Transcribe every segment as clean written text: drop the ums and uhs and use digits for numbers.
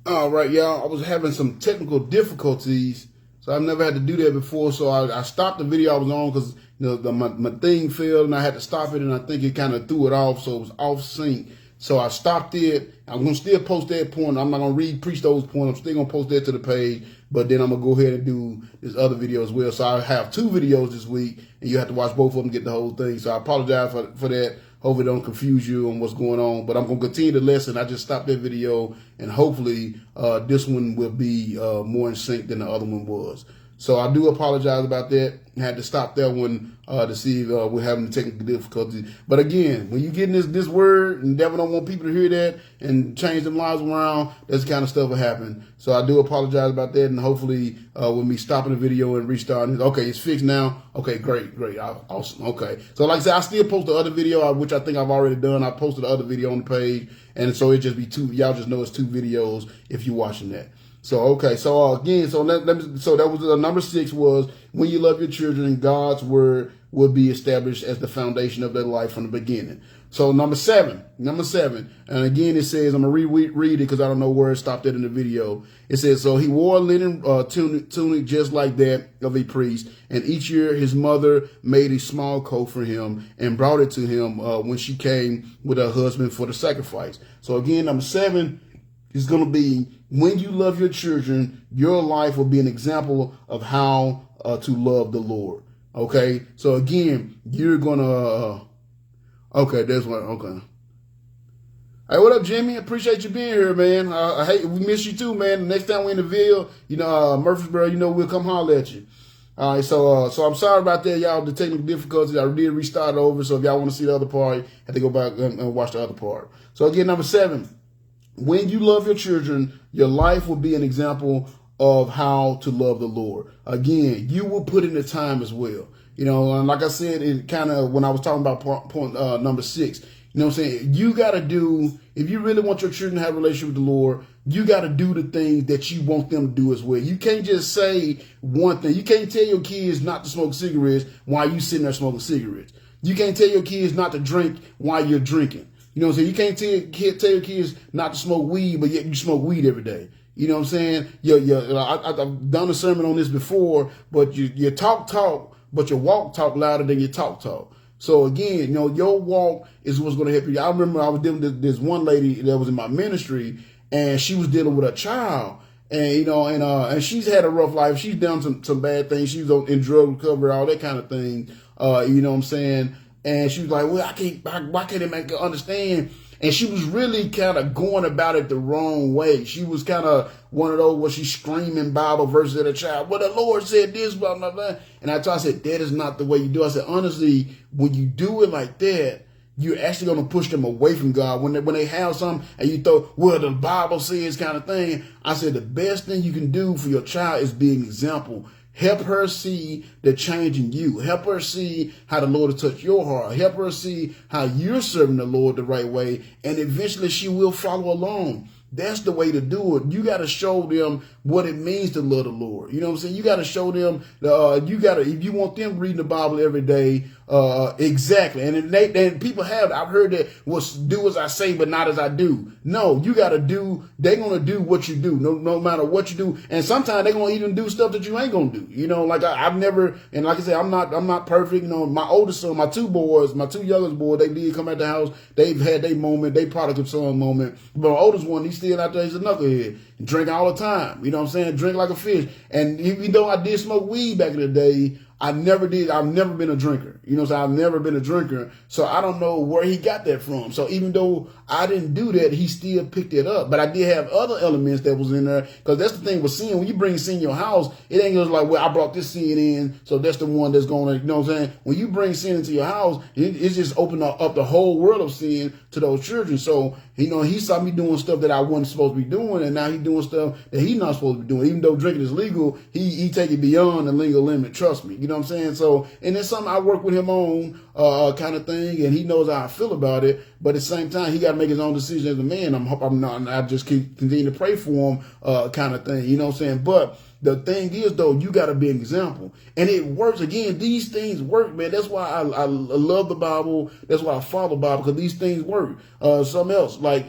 All right, y'all. I was having some technical difficulties, so I've never had to do that before. So I stopped the video I was on because my thing failed and I had to stop it, and I think it kind of threw it off, so it was off sync. So I stopped it. I'm gonna still post that point. I'm not gonna preach those points. I'm still gonna post that to the page, but then I'm gonna go ahead and do this other video as well. So I have 2 videos this week, and you have to watch both of them to get the whole thing. So I apologize for that. Hopefully don't confuse you on what's going on, but I'm going to continue the lesson. I just stopped that video, and hopefully this one will be more in sync than the other one was. So I do apologize about that. I had to stop that one to see if we're having technical difficulties. But again, when you get this word, and devil don't want people to hear that and change them lives around, that's the kind of stuff will happen. So I do apologize about that, and hopefully with me stopping the video and restarting, okay, it's fixed now. Okay, great, awesome. Okay, so like I said, I still post the other video, which I think I've already done. I posted the other video on the page, and so it just be 2. Y'all just know it's 2 videos if you're watching that. So, okay, so again, so that was number 6 was when you love your children, God's word will be established as the foundation of their life from the beginning. So number seven, and again it says, I'm going to read it because I don't know where it stopped at in the video. It says, so he wore a linen tunic just like that of a priest, and each year his mother made a small coat for him and brought it to him when she came with her husband for the sacrifice. So again, number 7 is going to be, when you love your children, your life will be an example of how to love the Lord. Okay, so again, you're going to, okay, that's what, okay. Hey, what up, Jimmy? Appreciate you being here, man. We miss you too, man. Next time we're in the Ville, Murfreesboro, we'll come holler at you. All right, so I'm sorry about that, y'all, the technical difficulties. I did restart over, so if y'all want to see the other part, you have to go back and watch the other part. So again, number 7. When you love your children, your life will be an example of how to love the Lord. Again, you will put in the time as well. And like I said, it kind of, when I was talking about point number 6, you know what I'm saying? You got to do, if you really want your children to have a relationship with the Lord, you got to do the things that you want them to do as well. You can't just say one thing. You can't tell your kids not to smoke cigarettes while you sitting there smoking cigarettes. You can't tell your kids not to drink while you're drinking. You know what I'm saying? You can't tell your kids not to smoke weed, but yet you smoke weed every day. You know what I'm saying? I've done a sermon on this before, but you talk, but your walk louder than your talk. So again, your walk is what's going to help you. I remember I was dealing with this one lady that was in my ministry, and she was dealing with a child. And, and she's had a rough life. She's done some bad things. She's in drug recovery, all that kind of thing. You know what I'm saying? And she was like, well, why can't they make her understand? And she was really kind of going about it the wrong way. She was kind of one of those where she's screaming Bible verses at a child. Well, the Lord said this, blah, blah, blah. And I said, that is not the way you do it. I said, honestly, when you do it like that, you're actually going to push them away from God. When they have something and you throw, well, the Bible says kind of thing. I said, the best thing you can do for your child is be an example. Help her see the change in you. Help her see how the Lord has touched your heart. Help her see how you're serving the Lord the right way. And eventually she will follow along. That's the way to do it. You got to show them what it means to love the Lord. You know what I'm saying? You got to show them, if you want them reading the Bible every day, exactly. And people I've heard that, well, do as I say, but not as I do. No, you got to do, they're going to do what you do, no matter what you do. And sometimes they're going to even do stuff that you ain't going to do. Like I've never, and like I said, I'm not perfect. My oldest son, my 2 youngest boys, they did come at the house. They've had their moment, they product of son moment. But my oldest one, he's still out there, he's a knucklehead. Drink all the time. You know what I'm saying? Drink like a fish. And even though I did smoke weed back in the day, I've never been a drinker. You know what I'm saying? I've never been a drinker. So I don't know where he got that from. So even though I didn't do that, he still picked it up. But I did have other elements that was in there. Because that's the thing with sin. When you bring sin in your house, it ain't just like, well, I brought this sin in, so that's the one that's going to, you know what I'm saying? When you bring sin into your house, it's just opening up the whole world of sin to those children. So, he saw me doing stuff that I wasn't supposed to be doing, and now he's doing stuff that he's not supposed to be doing. Even though drinking is legal, he take it beyond the legal limit. Trust me. You know what I'm saying? So, and it's something I work with him on, kind of thing, and he knows how I feel about it. But at the same time, he got to make his own decision as a man. I just continue to pray for him, kind of thing. You know what I'm saying? But the thing is, though, you got to be an example. And it works. Again, these things work, man. That's why I love the Bible. That's why I follow the Bible, because these things work. Something else, like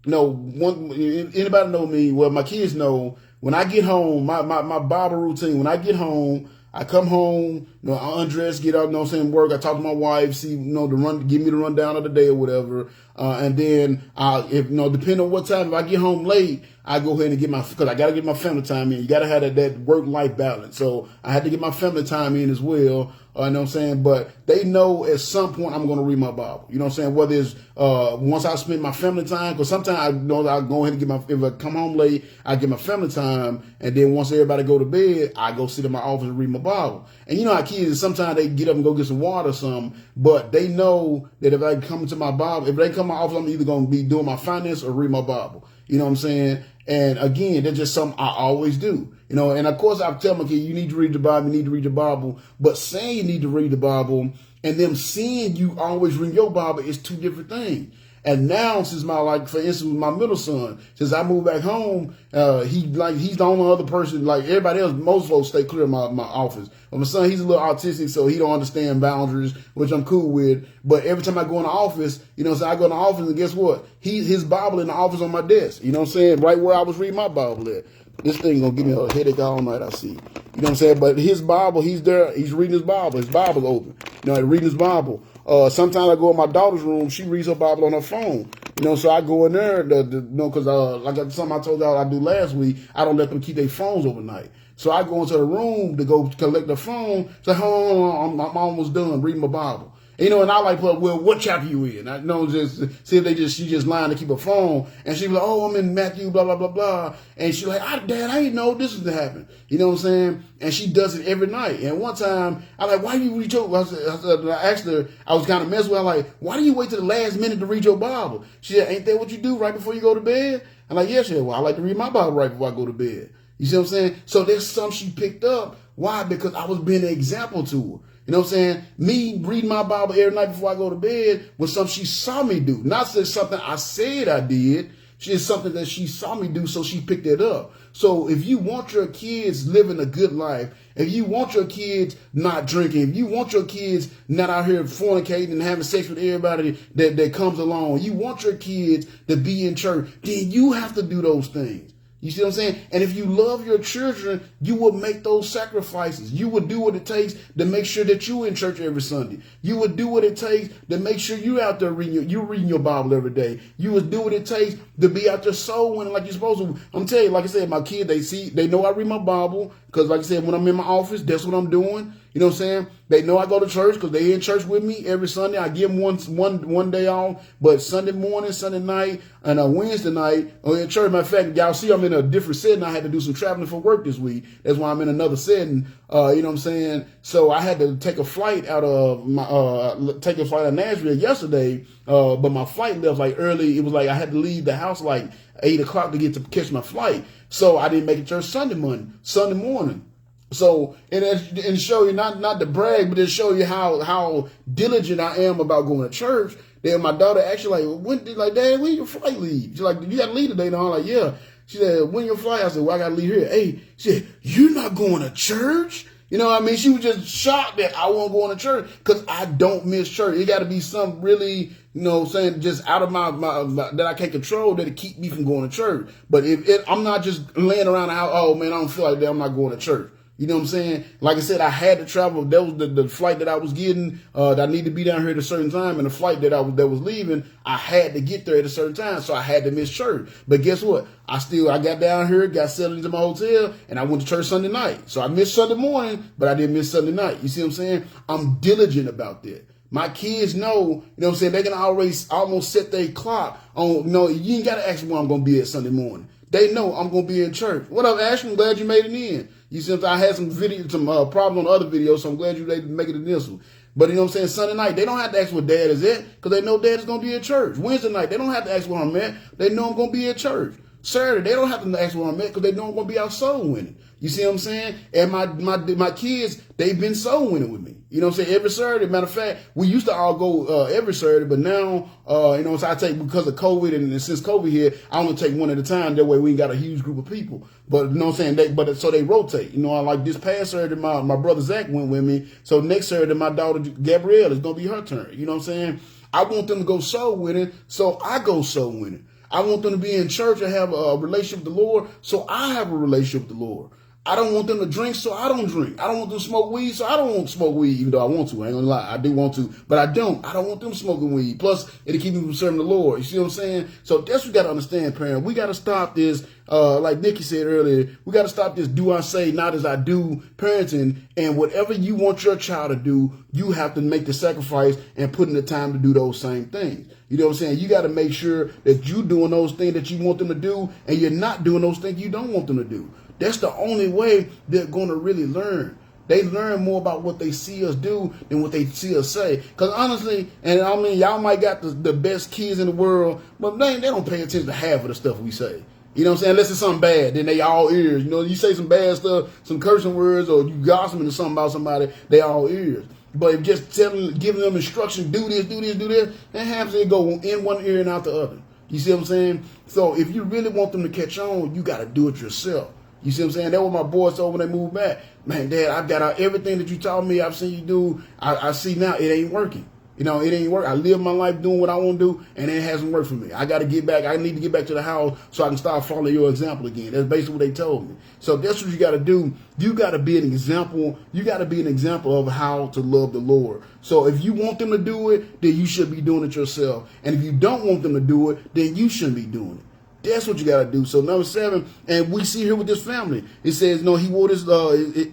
anybody know me, well, my kids know, when I get home, my Bible routine, when I get home, I come home, I undress, get up, work. I talk to my wife, see, give me the rundown of the day or whatever. And then, if, depending on what time, if I get home late, I go ahead and because I got to get my family time in. You got to have that work-life balance. So I had to get my family time in as well. But they know at some point I'm going to read my Bible. Whether it's once I spend my family time, because sometimes I go ahead and if I come home late, I get my family time, and then once everybody go to bed, I go sit in my office and read my Bible. And how kids, sometimes they get up and go get some water or something, but they know that if I come to my Bible, if they come to my office, I'm either going to be doing my finance or read my Bible. You know what I'm saying? And again, that's just something I always do. And of course I tell my kid, you need to read the Bible, you need to read the Bible. But saying you need to read the Bible and them seeing you always read your Bible is two different things. And now, since for instance, with my middle son, since I moved back home, he's the only other person, like everybody else, most folks stay clear of my office. But my son, he's a little autistic, so he don't understand boundaries, which I'm cool with. But every time I go in the office, so I go in the office, and guess what? His Bible in the office on my desk, right where I was reading my Bible at. This thing gonna give me a headache all night, I see. But his Bible, he's there, he's reading his Bible. His Bible's open. Reading his Bible. Sometimes I go in my daughter's room, she reads her Bible on her phone. So I go in there, because like something I told y'all I do last week, I don't let them keep their phones overnight. So I go into the room to go collect the phone, say, hold on, I'm almost done reading my Bible. And I like, well, what chapter you in? I just see if she just lying to keep her phone. And she was like, oh, I'm in Matthew, blah, blah, blah, blah. And she like, Dad, I didn't know this was to happen. You know what I'm saying? And she does it every night. And one time, I like, why do you read your, I asked her, I was kind of messing with her, like, why do you wait till the last minute to read your Bible? She said, ain't that what you do right before you go to bed? I'm like, yes, yeah, well, I like to read my Bible right before I go to bed. You see what I'm saying? So there's something she picked up. Why? Because I was being an example to her. You know what I'm saying? Me reading my Bible every night before I go to bed was something she saw me do. Not just something I said I did. It's something that she saw me do, so she picked it up. So if you want your kids living a good life, if you want your kids not drinking, if you want your kids not out here fornicating and having sex with everybody that comes along, you want your kids to be in church, then you have to do those things. You see what I'm saying? And if you love your children, you will make those sacrifices. You will do what it takes to make sure that you're in church every Sunday. You will do what it takes to make sure you're out there reading your Bible every day. You will do what it takes to be out there soul winning like you're supposed to. I'm telling you, like I said, my kids, they know I read my Bible because, like I said, when I'm in my office, that's what I'm doing. You know what I'm saying? They know I go to church because they in church with me every Sunday. I give them one day off, but Sunday morning, Sunday night, and Wednesday night, or in church. Matter of fact, y'all see I'm in a different setting. I had to do some traveling for work this week. That's why I'm in another setting. You know what I'm saying? So I had to take a flight out of Nashville yesterday, but my flight left like early. It was like I had to leave the house like 8 o'clock to catch my flight. So I didn't make it to church Sunday morning. So, and show you, not to brag, but to show you how diligent I am about going to church. Then my daughter actually Dad, when your flight leave? She's like, you got to leave today. And I'm like, yeah. She said, when your flight? I said, well, I got to leave here. Hey, she said, you're not going to church? You know what I mean? She was just shocked that I wasn't going to church because I don't miss church. It got to be something really, just out of my that I can't control that it keep me from going to church. But I'm not just laying around the house, oh man, I don't feel like that, I'm not going to church. You know what I'm saying? Like I said, I had to travel. That was the flight that I was getting. I need to be down here at a certain time, and the flight that was leaving, I had to get there at a certain time, so I had to miss church. But guess what? I got down here, got settled into my hotel, and I went to church Sunday night. So I missed Sunday morning, but I didn't miss Sunday night. You see what I'm saying? I'm diligent about that. My kids know, you know what I'm saying? They can always almost set their clock on. You ain't got to ask me where I'm going to be at Sunday morning. They know I'm going to be in church. What up, Ashton? I'm glad you made it in. You see, I had some problems on the other videos, so I'm glad you didn't make it in this one. But you know what I'm saying? Sunday night, they don't have to ask where Dad is at because they know Dad is going to be at church. Wednesday night, they don't have to ask where I'm at. They know I'm going to be at church. Saturday, they don't have to ask where I'm at because they know I'm going to be out soul winning. You see what I'm saying? And my kids, they've been soul winning with me. You know what I'm saying? Every Saturday. Matter of fact, we used to all go every Saturday, but now, so I take, because of COVID and since COVID here, I only take one at a time. That way we ain't got a huge group of people. But you know what I'm saying? So they rotate. I like this past Saturday, my brother Zach went with me. So next Saturday, my daughter Gabrielle is going to be her turn. You know what I'm saying? I want them to go soul winning, so I go soul winning. I want them to be in church and have a relationship with the Lord, so I have a relationship with the Lord. I don't want them to drink, so I don't drink. I don't want them to smoke weed, so I don't want to smoke weed, even though I want to. I ain't gonna lie, I do want to, but I don't. I don't want them smoking weed. Plus, it'll keep me from serving the Lord. You see what I'm saying? So that's what we got to understand, parent. We got to stop this, like Nikki said earlier, we got to stop this do I say, not as I do parenting. And whatever you want your child to do, you have to make the sacrifice and put in the time to do those same things. You know what I'm saying? You got to make sure that you're doing those things that you want them to do, and you're not doing those things you don't want them to do. That's the only way they're going to really learn. They learn more about what they see us do than what they see us say. Because honestly, and I mean, y'all might got the best kids in the world, but they don't pay attention to half of the stuff we say. You know what I'm saying? Unless it's something bad, then they all ears. You know, you say some bad stuff, some cursing words, or you gossiping or something about somebody, they all ears. But if just giving them instruction, do this, do this, do this, that happens to go in one ear and out the other. You see what I'm saying? So if you really want them to catch on, you got to do it yourself. You see what I'm saying? That's what my boys told when they moved back. Man, Dad, I've got out everything that you taught me. I've seen you do. I see now it ain't working. You know, it ain't working. I live my life doing what I want to do, and it hasn't worked for me. I got to get back. I need to get back to the house so I can start following your example again. That's basically what they told me. So that's what you got to do. You got to be an example. You got to be an example of how to love the Lord. So if you want them to do it, then you should be doing it yourself. And if you don't want them to do it, then you shouldn't be doing it. That's what you got to do. So number 7, and we see here with this family, it says, no, he wore this,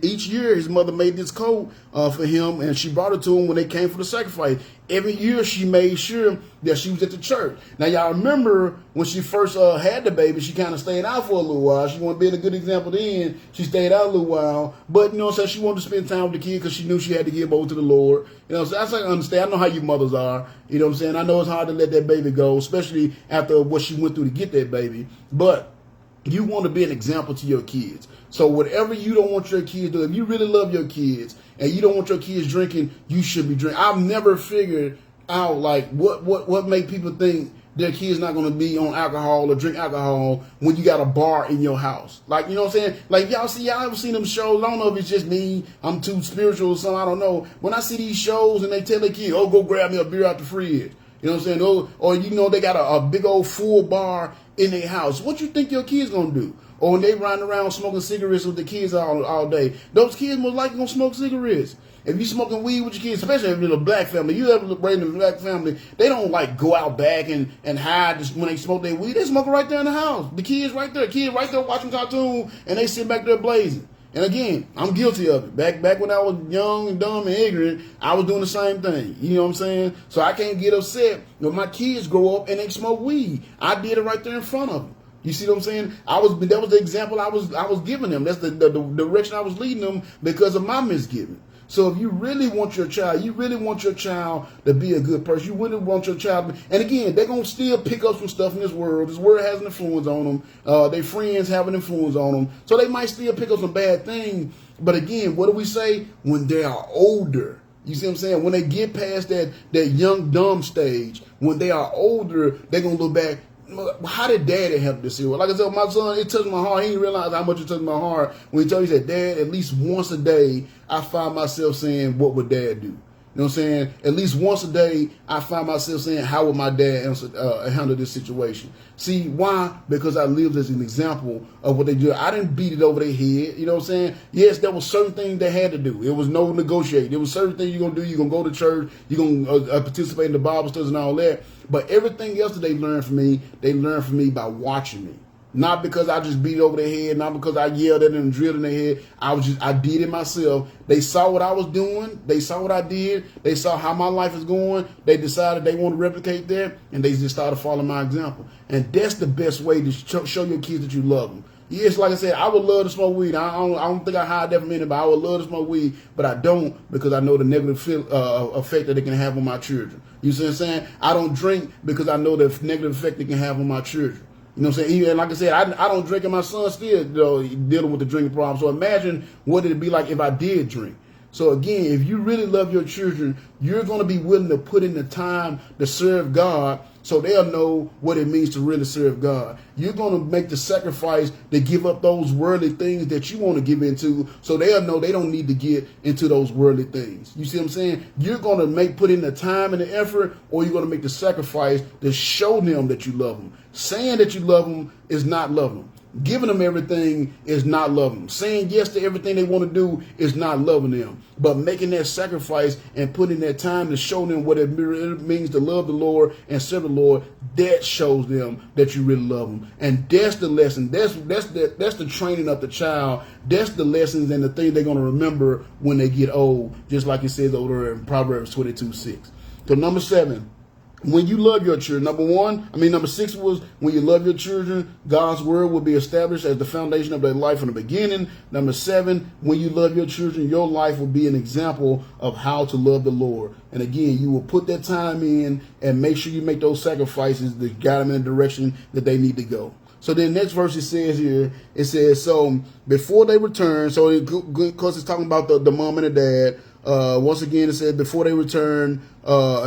each year his mother made this coat for him, and she brought it to him when they came for the sacrifice. Every year she made sure that she was at the church. Now, y'all remember when she first had the baby, she kind of stayed out for a little while. She wanted to be a good example then. She stayed out a little while. But, you know what I'm saying, she wanted to spend time with the kid because she knew she had to give over to the Lord. You know, so that's like I understand. I know how you mothers are. You know what I'm saying? I know it's hard to let that baby go, especially after what she went through to get that baby. But you want to be an example to your kids. So whatever you don't want your kids to do, if you really love your kids and you don't want your kids drinking, you should be drinking. I've never figured out like what make people think their kids not going to be on alcohol or drink alcohol when you got a bar in your house. Like, you know what I'm saying? Like, y'all ever seen them shows? I don't know if it's just me, I'm too spiritual or something, I don't know. When I see these shows and they tell their kids, oh, go grab me a beer out the fridge. You know what I'm saying? Or you know, they got a big old full bar in their house. What you think your kids going to do? Or when they riding around smoking cigarettes with the kids all day, those kids most likely going to smoke cigarettes. If you smoking weed with your kids, especially if you're a black family, you ever raised in a black family, they don't like go out back and hide when they smoke their weed. They smoke it right there in the house. The kids right there, watching cartoon, and they sit back there blazing. And again, I'm guilty of it. Back when I was young and dumb and ignorant, I was doing the same thing. You know what I'm saying? So I can't get upset when my kids grow up and they smoke weed. I did it right there in front of them. You see what I'm saying? That was the example I was giving them. That's the direction I was leading them because of my misgiving. So if you really want your child, to be a good person. You really want your child to be, and again, they're going to still pick up some stuff in this world. This world has an influence on them. Their friends have an influence on them. So they might still pick up some bad things. But again, what do we say? When they are older. You see what I'm saying? When they get past that young, dumb stage, when they are older, they're going to look back. How did Daddy help this year? Like I said, my son, it touched my heart. He didn't realize how much it touched my heart when he told me, he said, Dad, at least once a day, I find myself saying, what would Dad do? You know what I'm saying? At least once a day, I find myself saying, how would my dad handle this situation? See, why? Because I lived as an example of what they do. I didn't beat it over their head. You know what I'm saying? Yes, there was certain things they had to do. It was no negotiating. There was certain things you're going to do. You're going to go to church. You're going to participate in the Bible studies and all that. But everything else that they learned from me, they learned from me by watching me. Not because I just beat over their head, not because I yelled at them and drilled in their head. I did it myself. They saw what I was doing. They saw what I did. They saw how my life is going. They decided they want to replicate that, and they just started following my example. And that's the best way to show your kids that you love them. Yes, like I said, I would love to smoke weed. I don't think I hide that from anybody. I would love to smoke weed, but I don't because I know the negative effect that it can have on my children. You see what I'm saying? I don't drink because I know the negative effect it can have on my children. You know what I'm saying? Even like I said, I don't drink, and my son still dealing with the drinking problem. So imagine what it'd be like if I did drink. So again, if you really love your children, you're going to be willing to put in the time to serve God so they'll know what it means to really serve God. You're going to make the sacrifice to give up those worldly things that you want to give into, so they'll know they don't need to get into those worldly things. You see what I'm saying? You're going to put in the time and the effort, or you're going to make the sacrifice to show them that you love them. Saying that you love them is not loving them. Giving them everything is not loving them. Saying yes to everything they want to do is not loving them. But making that sacrifice and putting that time to show them what it means to love the Lord and serve the Lord, that shows them that you really love them. And that's the lesson. That's the training of the child. That's the lessons and the thing they're going to remember when they get old, just like it says over in Proverbs 22:6. So number 7. When you love your children, number 6 was when you love your children, God's word will be established as the foundation of their life from the beginning. Number 7, when you love your children, your life will be an example of how to love the Lord. And again, you will put that time in and make sure you make those sacrifices to guide them in the direction that they need to go. So then next verse it says, so before they return, so because it's talking about the mom and the dad, once again, it said before they returned,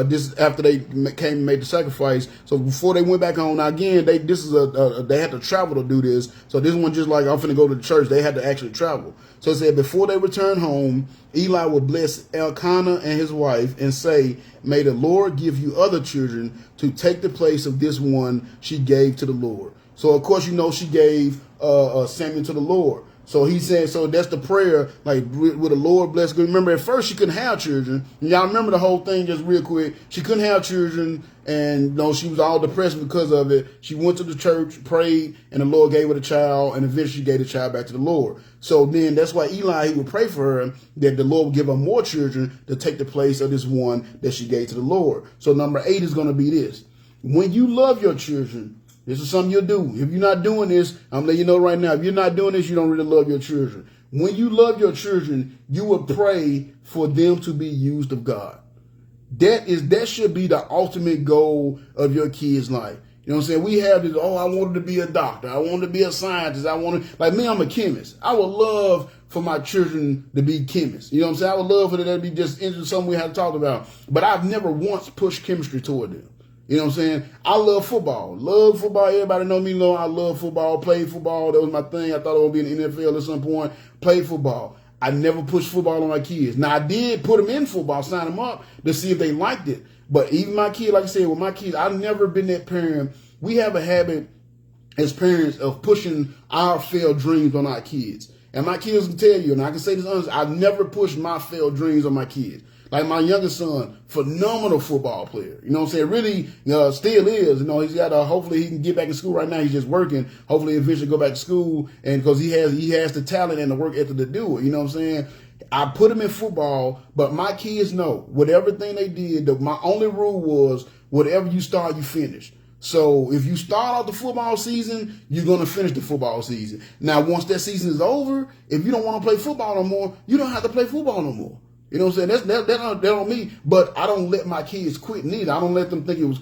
this after they came and made the sacrifice. So before they went back home, now again, they had to travel to do this. So this one just like I'm finna go to the church. They had to actually travel. So it said before they returned home, Eli would bless Elkanah and his wife and say, "May the Lord give you other children to take the place of this one she gave to the Lord." So of course, she gave Samuel to the Lord. So he said, so that's the prayer, like, with the Lord bless. Remember, at first she couldn't have children. And y'all remember the whole thing just real quick. She couldn't have children, and she was all depressed because of it. She went to the church, prayed, and the Lord gave her the child, and eventually gave the child back to the Lord. So then that's why Eli, he would pray for her, that the Lord would give her more children to take the place of this one that she gave to the Lord. So number 8 is going to be this. When you love your children, this is something you'll do. If you're not doing this, I'm letting you know right now, if you're not doing this, you don't really love your children. When you love your children, you will pray for them to be used of God. That should be the ultimate goal of your kid's life. You know what I'm saying? We have this, I wanted to be a doctor. I wanted to be a scientist. Like me, I'm a chemist. I would love for my children to be chemists. You know what I'm saying? I would love for them to be just into something we had to talk about. But I've never once pushed chemistry toward them. You know what I'm saying? I love football. Love football. Everybody know me, I love football. Played football. That was my thing. I thought I would be in the NFL at some point. Played football. I never pushed football on my kids. Now, I did put them in football, sign them up to see if they liked it. But even my kid, like I said, with my kids, I've never been that parent. We have a habit as parents of pushing our failed dreams on our kids. And my kids can tell you, and I can say this honestly, I've never pushed my failed dreams on my kids. Like my youngest son, phenomenal football player. You know what I'm saying? Really, still is. He's got hopefully he can get back in school right now. He's just working. Hopefully eventually go back to school, and because he has the talent and the work ethic to do it. You know what I'm saying? I put him in football, but my kids know with everything they did, my only rule was whatever you start, you finish. So if you start off the football season, you're going to finish the football season. Now, once that season is over, if you don't want to play football no more, you don't have to play football no more. You know what I'm saying? That's on me. But I don't let my kids quit neither. I don't let them think it was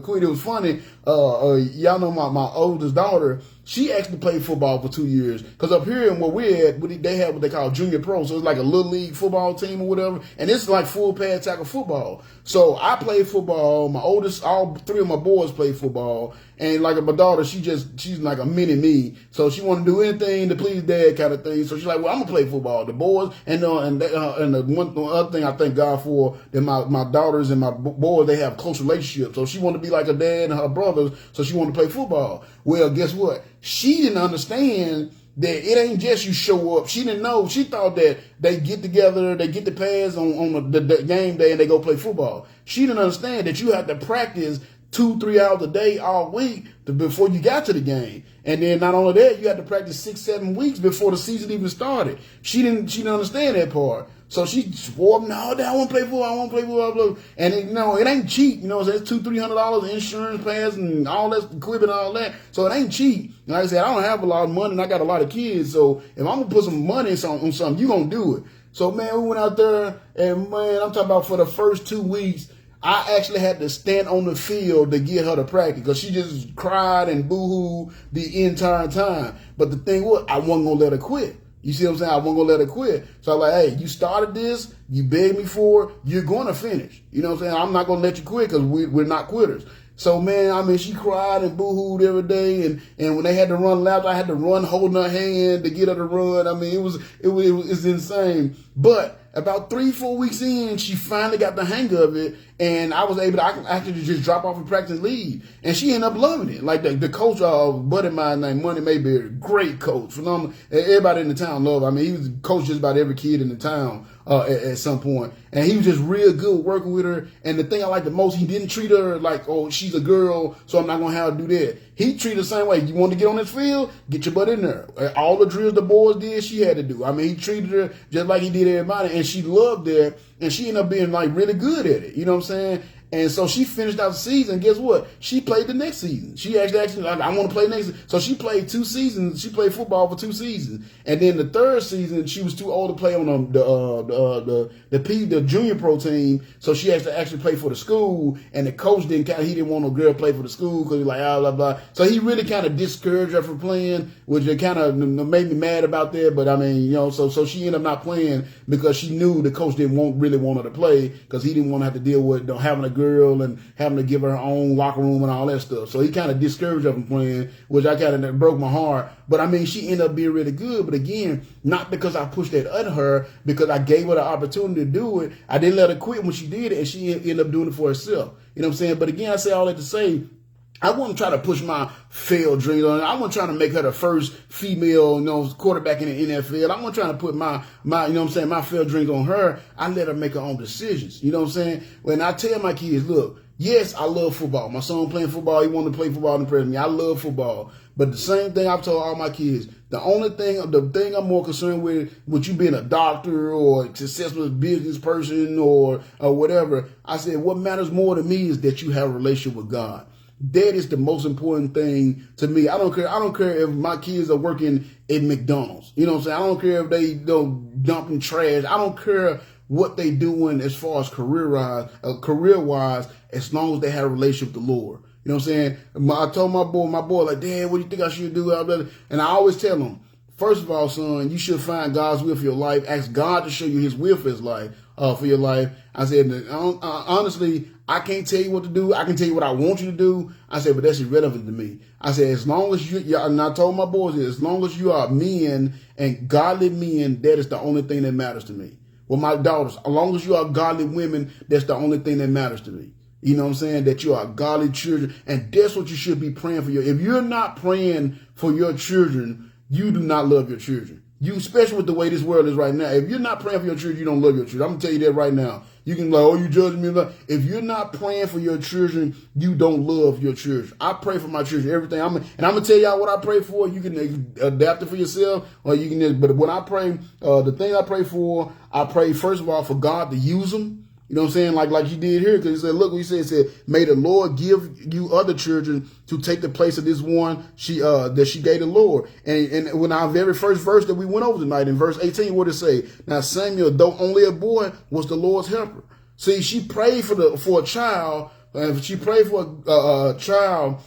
quit. It was funny. Y'all know my oldest daughter. She actually played football for 2 years. Because up here in where we're at, they have what they call junior pro. So it's like a little league football team or whatever. And it's like full pad tackle football. So I played football. My oldest, all 3 of my boys played football. And like my daughter, she's like a mini me. So she want to do anything to please dad kind of thing. So she's like, well, I'm going to play football. The boys, and the other thing I thank God for, that my daughters and my boys, they have close relationships. So she want to be like her dad and her brothers. So she want to play football. Well, guess what? She didn't understand that it ain't just you show up. She didn't know. She thought that they get together, they get the pads on the game day, and they go play football. She didn't understand that you have to practice 2-3 hours a day all week before you got to the game. And then not only that, you had to practice 6-7 weeks before the season even started. She didn't understand that part. So she swore, no, I want to play football, I want to play football. And it ain't cheap, so it's $200-300 insurance pass and all that equipment and all that. So it ain't cheap. And like I said, I don't have a lot of money and I got a lot of kids. So if I'm going to put some money on something, you're going to do it. So man, we went out there and man, I'm talking about for the first 2 weeks, I actually had to stand on the field to get her to practice because she just cried and boo-hooed the entire time. But the thing was, I wasn't going to let her quit. You see what I'm saying? I wasn't going to let her quit. So I'm like, hey, you started this, you begged me for it, you're going to finish. You know what I'm saying? I'm not going to let you quit because we're not quitters. So, man, I mean, she cried and boo-hooed every day. And when they had to run laps, I had to run holding her hand to get her to run. I mean, it was insane. But about 3-4 weeks in, she finally got the hang of it. And I was able to actually just drop off and practice and leave. And she ended up loving it. Like the coach, buddy of mine named Money Mayberry, great coach, phenomenal. Everybody in the town loved him. I mean, he was coach just about every kid in the town at some point. And he was just real good working with her. And the thing I liked the most, he didn't treat her like, oh, she's a girl, so I'm not going to have her do that. He treated her the same way. You want to get on this field? Get your butt in there. All the drills the boys did, she had to do. I mean, he treated her just like he did everybody. And she loved that. And she ended up being like really good at it. You know what I'm saying? And so she finished out the season. Guess what? She played the next season. She actually like, I want to play next season. So she played 2 seasons. She played football for 2 seasons. And then the 3rd season, she was too old to play on the junior pro team. So she had to actually play for the school. And the coach he didn't want no girl to play for the school because he was like, blah, blah. So he really kind of discouraged her from playing, which it kind of made me mad about that. But I mean, you know, so she ended up not playing because she knew the coach didn't really want her to play because he didn't want to have to deal with having a girl and having to give her own locker room and all that stuff. So he kind of discouraged her from playing, which I kind of broke my heart. But I mean, she ended up being really good. But again, not because I pushed that at her, because I gave her the opportunity to do it. I didn't let her quit when she did it, and she ended up doing it for herself. You know what I'm saying? But again, I say all that to say, I wasn't trying to push my failed dreams on her. I wasn't trying to make her the first female, quarterback in the NFL. I wasn't trying to put my my failed dreams on her. I let her make her own decisions. You know what I'm saying? When I tell my kids, look, yes, I love football. My son playing football. He wanted to play football in the present. I love football. But the same thing I've told all my kids, the thing I'm more concerned with you being a doctor or a successful business person or whatever, I said, what matters more to me is that you have a relationship with God. That is the most important thing to me. I don't care if my kids are working at McDonald's. You know what I'm saying? I don't care if they dumping trash. I don't care what they doing as far as career-wise, as long as they have a relationship with the Lord. You know what I'm saying? I told my boy, like, Dad, what do you think I should do? And I always tell him, first of all, son, you should find God's will for your life. Ask God to show you his will for his life, for your life. I said, honestly, I can't tell you what to do. I can tell you what I want you to do. I said, but that's irrelevant to me. I said, as long as and I told my boys, as long as you are men and godly men, that is the only thing that matters to me. Well, my daughters, as long as you are godly women, that's the only thing that matters to me. You know what I'm saying? That you are godly children. And that's what you should be praying for. If you're not praying for your children, you do not love your children. You, especially with the way this world is right now. If you're not praying for your children, you don't love your children. I'm going to tell you that right now. You can like, oh, you judging me. If you're not praying for your children, you don't love your children. I pray for my children, everything. And I'm going to tell y'all what I pray for. You can adapt it for yourself, or you can, but when I pray, the thing I pray for, I pray first of all for God to use them. You know what I'm saying? Like he did here, because he said, look, he said, may the Lord give you other children to take the place of this one that she gave the Lord. And when our very first verse that we went over tonight, in verse 18, what did it say? Now Samuel, though only a boy, was the Lord's helper. See, she prayed for a child, and she prayed for a child.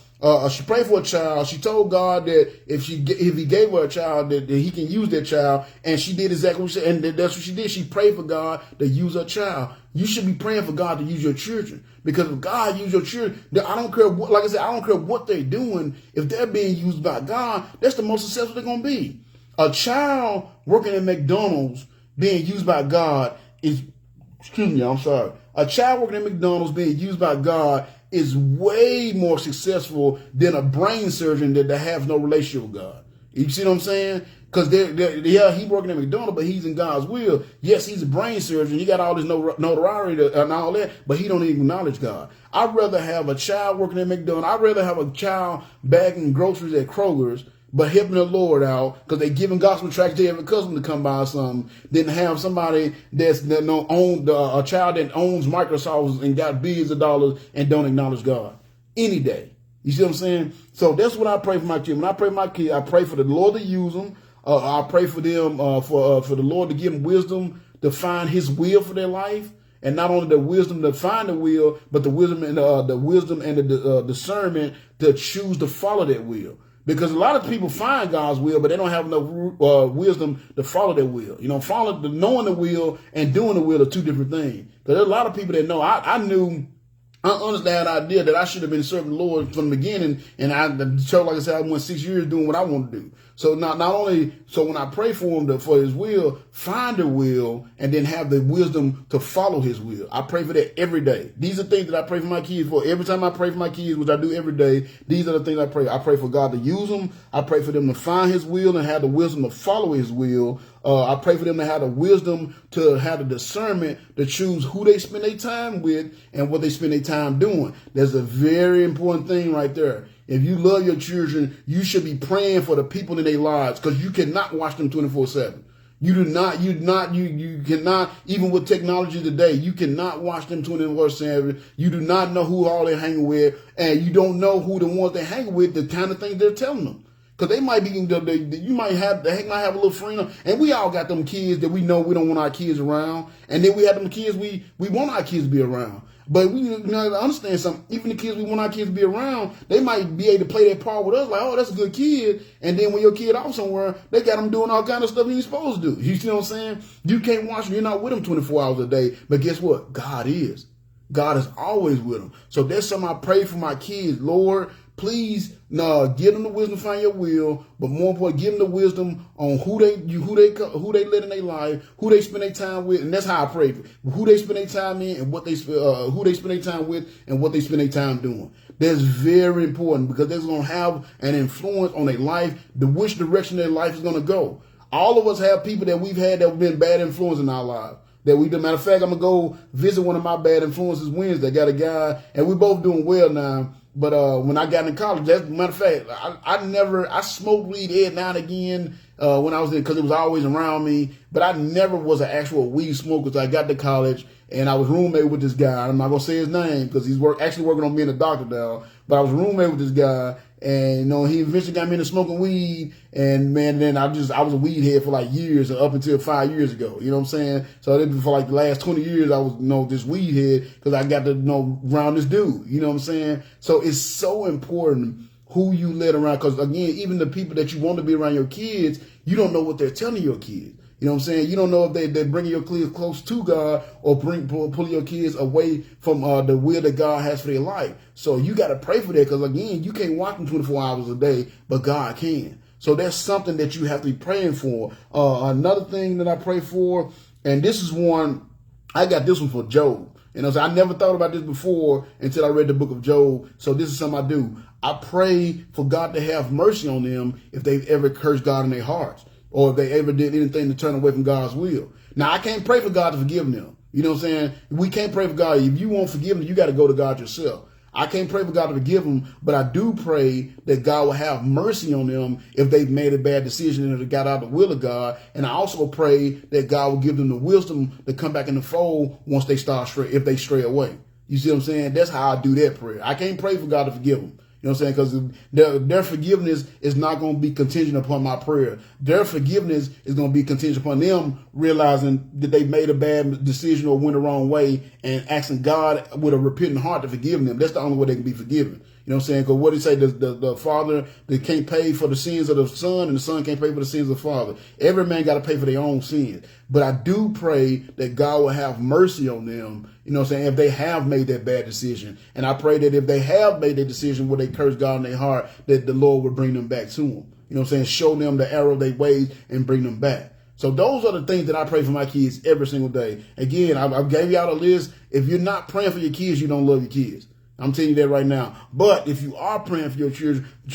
She prayed for a child. She told God that if he gave her a child, that he can use that child. And she did exactly what she said. And that's what she did. She prayed for God to use her child. You should be praying for God to use your children. Because if God uses your children, I don't care what, like I said, I don't care what they're doing. If they're being used by God, that's the most successful they're going to be. A child working at McDonald's being used by God is, a child working at McDonald's being used by God is way more successful than a brain surgeon that has no relationship with God. You see what I'm saying? Because he's working at McDonald's, but he's in God's will. Yes, he's a brain surgeon. He got all this notoriety and all that, but he don't even acknowledge God. I'd rather have a child working at McDonald's. I'd rather have a child bagging groceries at Kroger's, but helping the Lord out because they giving gospel tracts to every customer to come buy something, than have somebody a child that owns Microsoft and got billions of dollars and don't acknowledge God any day. You see what I'm saying? So that's what I pray for my kids. When I pray for my kids, I pray for the Lord to use them. I pray for them for the Lord to give them wisdom to find His will for their life, and not only the wisdom to find the will, but the wisdom and the discernment to choose to follow that will. Because a lot of people find God's will, but they don't have enough wisdom to follow their will. You know, knowing the will and doing the will are two different things. Because there's a lot of people that know. I knew I understand the idea that I should have been serving the Lord from the beginning, and like I said, I went 6 years doing what I want to do. So not only, so when I pray for him for his will, find the will, and then have the wisdom to follow his will. I pray for that every day. These are things that I pray for my kids for. Every time I pray for my kids, which I do every day, these are the things I pray. I pray for God to use them. I pray for them to find his will and have the wisdom to follow his will. I pray for them to have the wisdom to have the discernment to choose who they spend their time with and what they spend their time doing. That's a very important thing right there. If you love your children, you should be praying for the people in their lives, because you cannot watch them 24/7. You cannot, even with technology today, you cannot watch them 24/7. You do not know who all they're hanging with, and you don't know who the ones they hang with, the kind of things they're telling them. Because they might be, they might have a little friend, and we all got them kids that we know we don't want our kids around, and then we have them kids we want our kids to be around. But we understand something. Even the kids we want our kids to be around, they might be able to play their part with us, like, oh, that's a good kid. And then when your kid off somewhere, they got them doing all kind of stuff he ain't supposed to do. You see what I'm saying? You can't watch them. You're not with them 24 hours a day. But guess what? God is. God is always with them. So that's something I pray for my kids. Lord, please give them the wisdom to find your will, but more importantly, give them the wisdom on who they let in their life, who they spend their time with, and that's how I pray for who they spend their time in, and what they who they spend their time with, and what they spend their time doing. That's very important, because that's going to have an influence on their life, which direction their life is going to go. All of us have people that we've had that have been bad influence in our lives. Matter of fact, I'm gonna go visit one of my bad influences Wednesday. I got a guy, and we both doing well now. But when I got in college, matter of fact, I smoked weed every now and again when I was in, because it was always around me. But I never was an actual weed smoker until I got to college, and I was roommate with this guy. I'm not gonna say his name because he's actually working on being a doctor now. But I was roommate with this guy, and he eventually got me into smoking weed. And man, then I was a weed head for like years, up until 5 years ago. You know what I'm saying? So for like the last 20 years, I was this weed head, because I got to around this dude. You know what I'm saying? So it's so important who you let around, because again, even the people that you want to be around your kids, you don't know what they're telling your kids. You know what I'm saying? You don't know if they're bringing your kids close to God, or pulling your kids away from the will that God has for their life. So you got to pray for that, because again, you can't watch them 24 hours a day, but God can. So that's something that you have to be praying for. Another thing that I pray for, and this is one, I got this one for Job. I never thought about this before until I read the book of Job. So this is something I do. I pray for God to have mercy on them if they've ever cursed God in their hearts, or if they ever did anything to turn away from God's will. Now, I can't pray for God to forgive them. You know what I'm saying? We can't pray for God. If you want forgiveness, you got to go to God yourself. I can't pray for God to forgive them, but I do pray that God will have mercy on them if they've made a bad decision and they got out of the will of God. And I also pray that God will give them the wisdom to come back in the fold once they if they stray away. You see what I'm saying? That's how I do that prayer. I can't pray for God to forgive them. You know what I'm saying? Because their forgiveness is not going to be contingent upon my prayer. Their forgiveness is going to be contingent upon them realizing that they made a bad decision or went the wrong way, and asking God with a repentant heart to forgive them. That's the only way they can be forgiven. You know what I'm saying? Because what did he say? The father, they can't pay for the sins of the son, and the son can't pay for the sins of the father. Every man got to pay for their own sins. But I do pray that God will have mercy on them, you know what I'm saying, if they have made that bad decision. And I pray that if they have made that decision where they curse God in their heart, that the Lord will bring them back to him. You know what I'm saying? Show them the error of their ways and bring them back. So those are the things that I pray for my kids every single day. Again, I gave you out a list. If you're not praying for your kids, you don't love your kids. I'm telling you that right now. But if you are praying for your children, it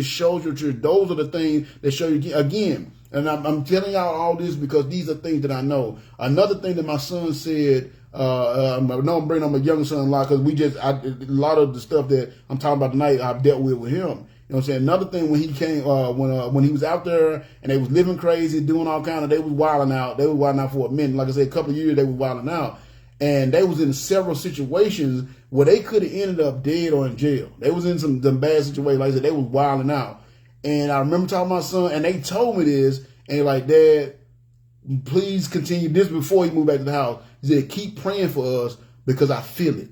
shows your children. Those are the things that show you again. And I'm telling y'all all this because these are things that I know. Another thing that my son said, I know I'm bringing up my younger son a lot because a lot of the stuff that I'm talking about tonight, I've dealt with him. You know what I'm saying? Another thing, when he came, when he was out there and they was living crazy, doing all kind of, they was wilding out. They was wilding out for a minute. Like I said, a couple of years they was wilding out. And they was in several situations where they could have ended up dead or in jail. They was in some bad situations. Like I said, they was wilding out. And I remember talking to my son, and they told me this, and they're like, Dad, please continue this before he moved back to the house. He said, keep praying for us because I feel it.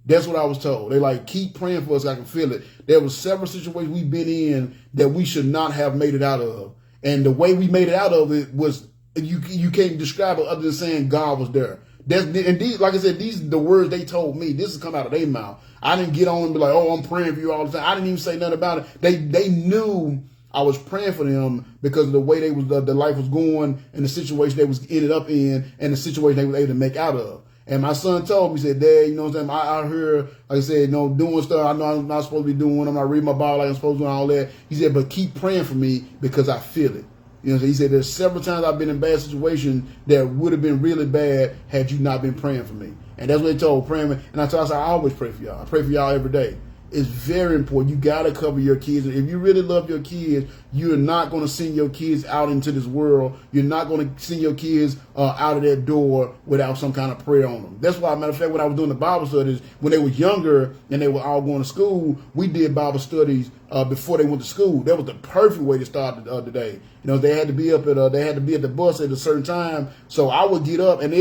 That's what I was told. They like, keep praying for us, I can feel it. There was several situations we've been in that we should not have made it out of. And the way we made it out of it was, you can't describe it other than saying God was there. And these, like I said, these are the words they told me. This has come out of their mouth. I didn't get on and be like, oh, I'm praying for you all the time. I didn't even say nothing about it. They knew I was praying for them because of the way the life was going and the situation they was ended up in and the situation they were able to make out of. And my son told me, he said, Dad, you know what I'm saying? I hear, like I said, you know, doing stuff I know I'm not supposed to be doing. I'm not reading my Bible like I'm supposed to do and all that. He said, but keep praying for me because I feel it. You know, he said there's several times I've been in bad situations that would have been really bad had you not been praying for me. And that's what they told, praying. And I told him, I always pray for y'all. I pray for y'all every day. It's very important. You got to cover your kids. If you really love your kids, you're not going to send your kids out into this world. You're not going to send your kids out of that door without some kind of prayer on them. That's why, matter of fact, when I was doing the Bible studies, when they were younger and they were all going to school, we did Bible studies before they went to school. That was the perfect way to start the day. You know, they had to be up at they had to be at the bus at a certain time. So I would get up and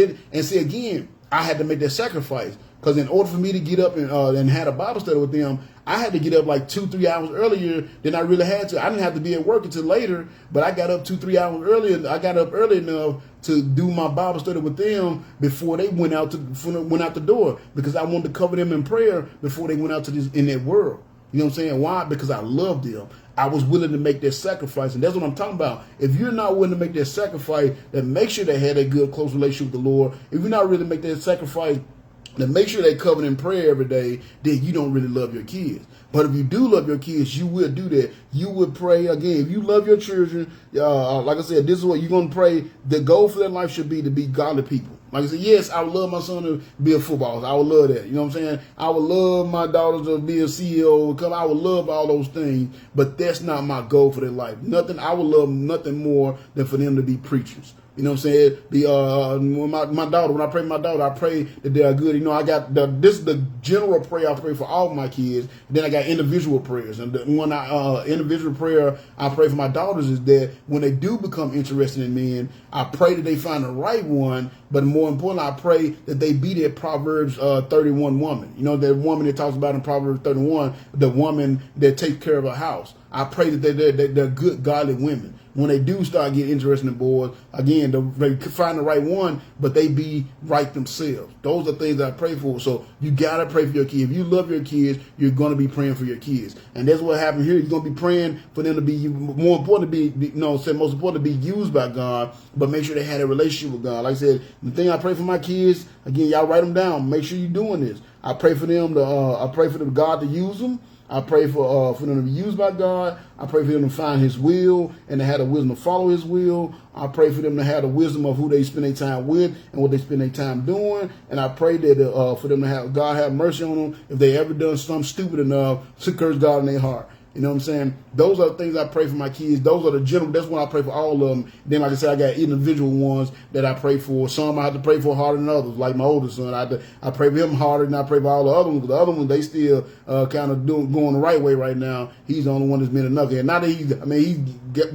see again, I had to make that sacrifice. Because in order for me to get up and have a Bible study with them, I had to get up like 2-3 hours earlier than I really had to. I didn't have to be at work until later, but I got up 2-3 hours earlier. I got up early enough to do my Bible study with them before they went out the door, because I wanted to cover them in prayer before they went out in that world. You know what I'm saying? Why? Because I loved them. I was willing to make that sacrifice, and that's what I'm talking about. If you're not willing to make that sacrifice, then make sure they had a good, close relationship with the Lord. If you're not really make that sacrifice, then make sure they covered in prayer every day, then you don't really love your kids. But if you do love your kids, you will do that. You would pray again. If you love your children, like I said, this is what you're going to pray. The goal for their life should be to be godly people. Like I said, yes, I would love my son to be a footballer. I would love that. You know what I'm saying? I would love my daughter to be a CEO. I would love all those things, but that's not my goal for their life. I would love nothing more than for them to be preachers. You know what I'm saying? When I pray for my daughter, I pray that they are good. You know, this is the general prayer I pray for all of my kids. Then I got individual prayers. And the one individual prayer I pray for my daughters is that when they do become interested in men, I pray that they find the right one. But more importantly, I pray that they be that Proverbs 31 woman. You know, that woman that talks about in Proverbs 31, the woman that takes care of her house. I pray that they're good, godly women. When they do start getting interested in boys, again, they find the right one, but they be right themselves. Those are things that I pray for. So you got to pray for your kids. If you love your kids, you're going to be praying for your kids. And that's what happened here. You're going to be praying for them to be, more important to be, most important to be used by God, but make sure they had a relationship with God. Like I said, the thing I pray for my kids, again, y'all write them down. Make sure you're doing this. I pray for them God to use them. I pray for them to be used by God. I pray for them to find His will and to have the wisdom to follow His will. I pray for them to have the wisdom of who they spend their time with and what they spend their time doing. And I pray that for them to have God have mercy on them if they ever done something stupid enough to curse God in their heart. You know what I'm saying? Those are the things I pray for my kids. Those are the general. That's what I pray for all of them. Then, like I said, I got individual ones that I pray for. Some I have to pray for harder than others. Like my oldest son, I pray for him harder than I pray for all the other ones. But the other ones, they still kind of going the right way right now. He's the only one that's been a knucklehead. Not that he's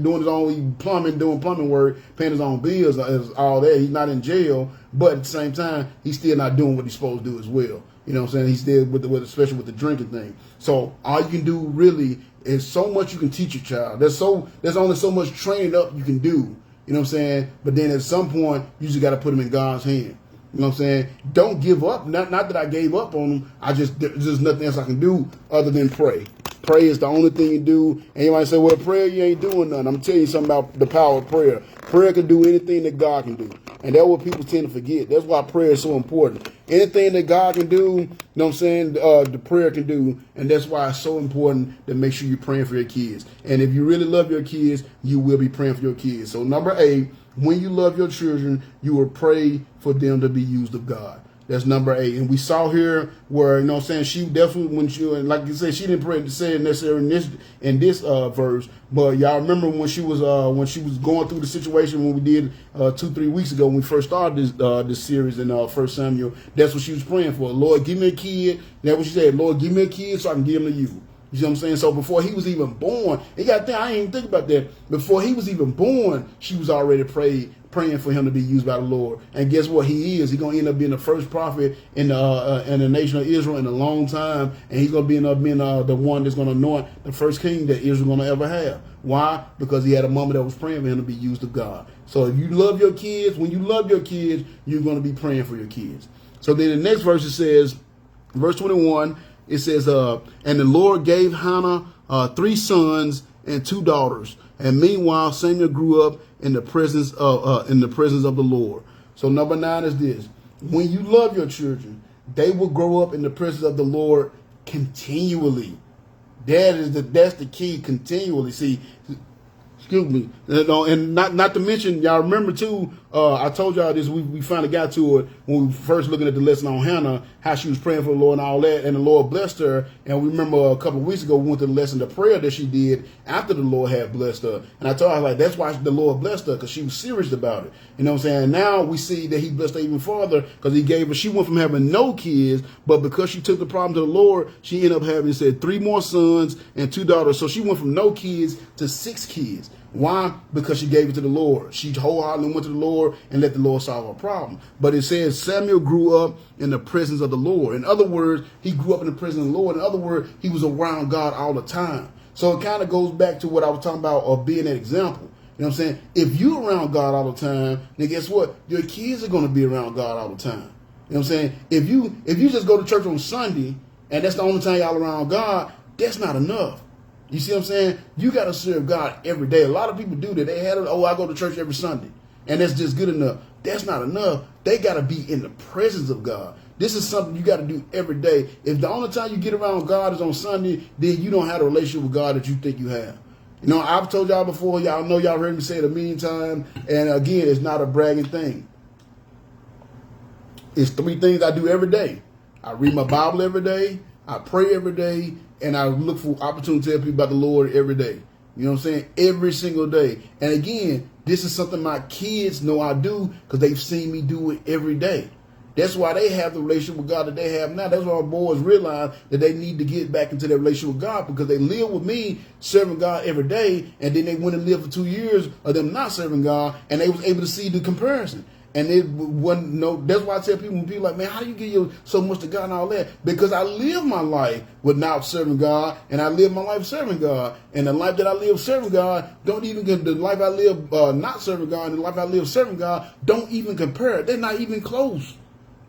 doing his own doing plumbing work, paying his own bills, all that. He's not in jail, but at the same time, he's still not doing what he's supposed to do as well. You know what I'm saying? He's still especially with the drinking thing. So all you can do really is so much you can teach your child. There's only so much training up you can do. You know what I'm saying? But then at some point, you just got to put them in God's hand. You know what I'm saying? Don't give up. Not that I gave up on them. There's just nothing else I can do other than pray. Pray is the only thing you do. And you might say, well, prayer, you ain't doing nothing. I'm telling you something about the power of prayer. Prayer can do anything that God can do. And that's what people tend to forget. That's why prayer is so important. Anything that God can do, you know what I'm saying, the prayer can do. And that's why it's so important to make sure you're praying for your kids. And if you really love your kids, you will be praying for your kids. So number 8, when you love your children, you will pray for them to be used of God. That's number 8. And we saw here where, you know what I'm saying, she definitely, and like you said, she didn't pray to say it necessarily in this verse, but y'all remember when she was going through the situation when we did 2-3 weeks ago when we first started this series in 1 Samuel, that's what she was praying for. Lord, give me a kid. That's what she said. Lord, give me a kid so I can give him to you. You see what I'm saying? So before he was even born, I didn't even think about that. Before he was even born, she was already praying praying for him to be used by the Lord. And guess what? He is. He's going to end up being the first prophet in the nation of Israel in a long time. And he's going to end up being the one that's going to anoint the first king that Israel's going to ever have. Why? Because he had a mama that was praying for him to be used of God. So if you love your kids, when you love your kids, you're going to be praying for your kids. So then the next verse, it says, verse 21, it says, and the Lord gave Hannah 3 sons and 2 daughters. And meanwhile, Samuel grew up in the presence of the Lord. So number 9 is this: when you love your children, they will grow up in the presence of the Lord continually. That's the key, continually. See, excuse me, and not to mention, y'all remember too, I told y'all this, we finally got to it when we were first looking at the lesson on Hannah, how she was praying for the Lord and all that, and the Lord blessed her. And we remember a couple of weeks ago, we went to the lesson, the prayer that she did after the Lord had blessed her. And I told her, like, that's why the Lord blessed her, because she was serious about it. You know what I'm saying? Now we see that he blessed her even further, because he gave her, she went from having no kids, but because she took the problem to the Lord, she ended up having, said, 3 more sons and 2 daughters. So she went from no kids to 6 kids. Why? Because she gave it to the Lord. She wholeheartedly went to the Lord and let the Lord solve her problem. But it says Samuel grew up in the presence of the Lord. In other words, he grew up in the presence of the Lord. In other words, he was around God all the time. So it kind of goes back to what I was talking about of being an example. You know what I'm saying? If you're around God all the time, then guess what? Your kids are going to be around God all the time. You know what I'm saying? If you just go to church on Sunday and that's the only time y'all around God, that's not enough. You see what I'm saying? You got to serve God every day. A lot of people do that. They had it, I go to church every Sunday. And that's just good enough. That's not enough. They got to be in the presence of God. This is something you got to do every day. If the only time you get around God is on Sunday, then you don't have a relationship with God that you think you have. You know, I've told y'all before, y'all know, y'all heard me say it a million times. And again, it's not a bragging thing. It's 3 things I do every day. I read my Bible every day. I pray every day. And I look for opportunity to tell people about the Lord every day. You know what I'm saying? Every single day. And again, this is something my kids know I do because they've seen me do it every day. That's why they have the relationship with God that they have now. That's why our boys realize that they need to get back into their relationship with God, because they live with me serving God every day. And then they went and lived for 2 years of them not serving God, and they was able to see the comparison. And it wasn't that's why I tell people, when people like, man, how do you give so much to God and all that? Because I live my life without serving God, and I live my life serving God. And the life that I live serving God don't even the life I live not serving God and the life I live serving God don't even compare. They're not even close.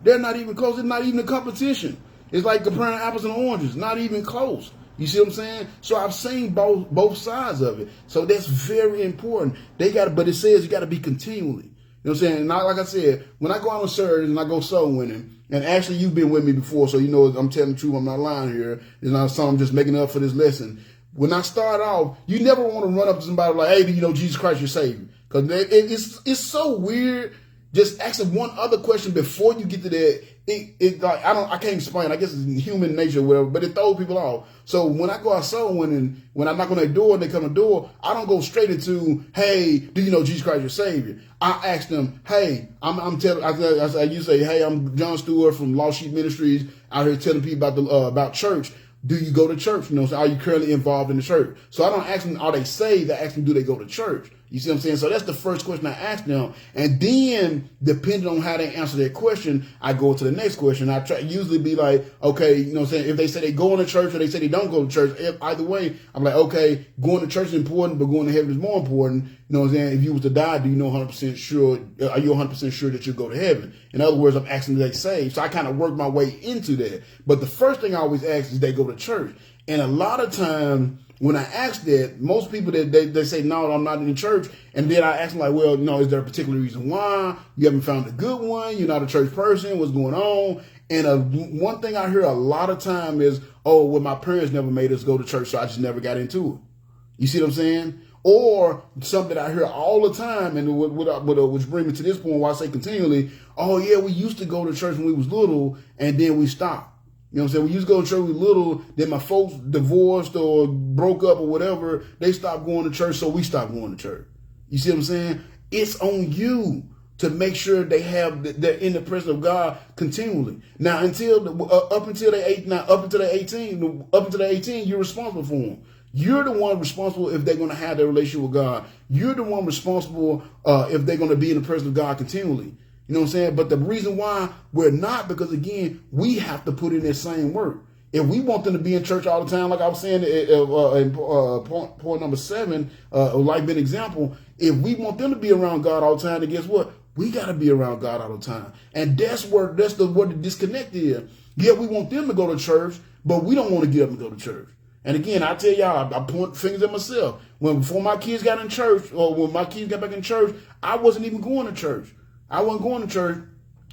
They're not even close. It's not even a competition. It's like comparing apples and oranges. Not even close. You see what I'm saying? So I've seen both sides of it. So that's very important. But it says you got to be continually. You know what I'm saying? And like I said, when I go out on Saturdays and I go soul winning, and actually you've been with me before, so you know I'm telling the truth, I'm not lying here. It's not something I'm just making up for this lesson. When I start off, you never want to run up to somebody like, hey, do you know Jesus Christ your Savior? Because it's so weird just asking one other question before you get to that. Like, I can't explain. I guess it's human nature or whatever, but it throws people off. So when I go out soul winning, when I knock on their door and they come to the door, I don't go straight into, hey, do you know Jesus Christ your Savior? I ask them, hey, you say, hey, I'm John Stewart from Lost Sheep Ministries out here telling people about church. Do you go to church? You know, so are you currently involved in the church? So I don't ask them, are they saved? I ask them, do they go to church? You see what I'm saying? So that's the first question I ask them. And then, depending on how they answer that question, I go to the next question. I usually be like, okay, you know what I'm saying? If they say they go to church or they say they don't go to church, either way, I'm like, okay, going to church is important, but going to heaven is more important. You know what I'm saying? If you was to die, do you know 100% sure? Are you 100% sure that you'll go to heaven? In other words, I'm asking, do they saved? So I kind of work my way into that. But the first thing I always ask is, they go to church. And a lot of times, when I ask that, most people they say, no, I'm not in the church. And then I ask them like, well, no, is there a particular reason why? You haven't found a good one? You're not a church person? What's going on? And one thing I hear a lot of time is, oh, well, my parents never made us go to church, so I just never got into it. You see what I'm saying? Or something that I hear all the time, and which brings me to this point where I say continually, oh, yeah, we used to go to church when we was little, and then we stopped. You know what I'm saying? We used to go to church when we were little, then my folks divorced or broke up or whatever. They stopped going to church, so we stopped going to church. You see what I'm saying? It's on you to make sure they're in the presence of God continually. Now, up until they're 18, you're responsible for them. You're the one responsible if they're going to have their relationship with God. You're the one responsible if they're going to be in the presence of God continually. You know what I'm saying? But the reason why we're not, because again, we have to put in that same work. If we want them to be in church all the time, like I was saying in point number 7, like an example, if we want them to be around God all the time, then guess what? We got to be around God all the time. And that's where the disconnect is. Yeah, we want them to go to church, but we don't want to get up and go to church. And again, I tell y'all, I point fingers at myself. Before my kids got in church, or when my kids got back in church, I wasn't even going to church. I wasn't going to church.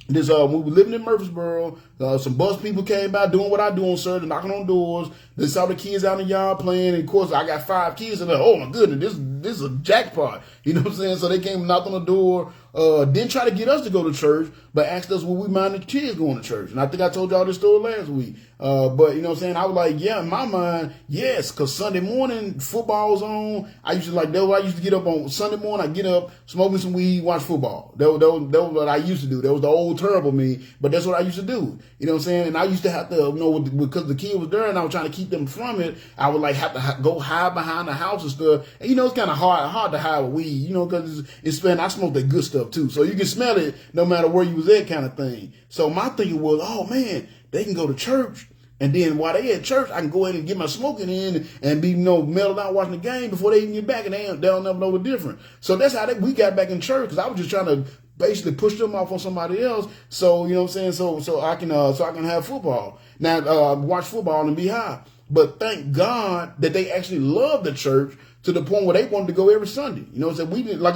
When we were living in Murfreesboro, some bus people came by doing what I do on Saturday, knocking on doors. They saw the kids out in the yard playing. And of course, I got 5 kids, and they're like, oh my goodness, this is a jackpot. You know what I'm saying? So they came and knocked on the door. Didn't try to get us to go to church, but asked us would we mind the kids going to church. And I think I told y'all this story last week. But you know what I'm saying? I was like, yeah, in my mind, yes, because Sunday morning football's on. I used to get up on Sunday morning. I get up, smoking some weed, watch football. That was what I used to do. That was the old terrible me, but that's what I used to do. You know what I'm saying? And I used to have to, because the kid was there and I was trying to keep them from it, I would like have to go hide behind the house and stuff. And you know, it's kind of hard to hide with weed, you know, because I smoked that good stuff too. So you can smell it no matter where you was at, kind of thing. So my thinking was, oh man, they can go to church. And then while they at church, I can go ahead and get my smoking in and be, mellowed out watching the game before they even get back, and they'll never know the difference. So that's how we got back in church, because I was just trying to basically push them off on somebody else. So, you know what I'm saying? So I can have football. Now, watch football and be high. But thank God that they actually love the church to the point where they wanted to go every Sunday. You know what I'm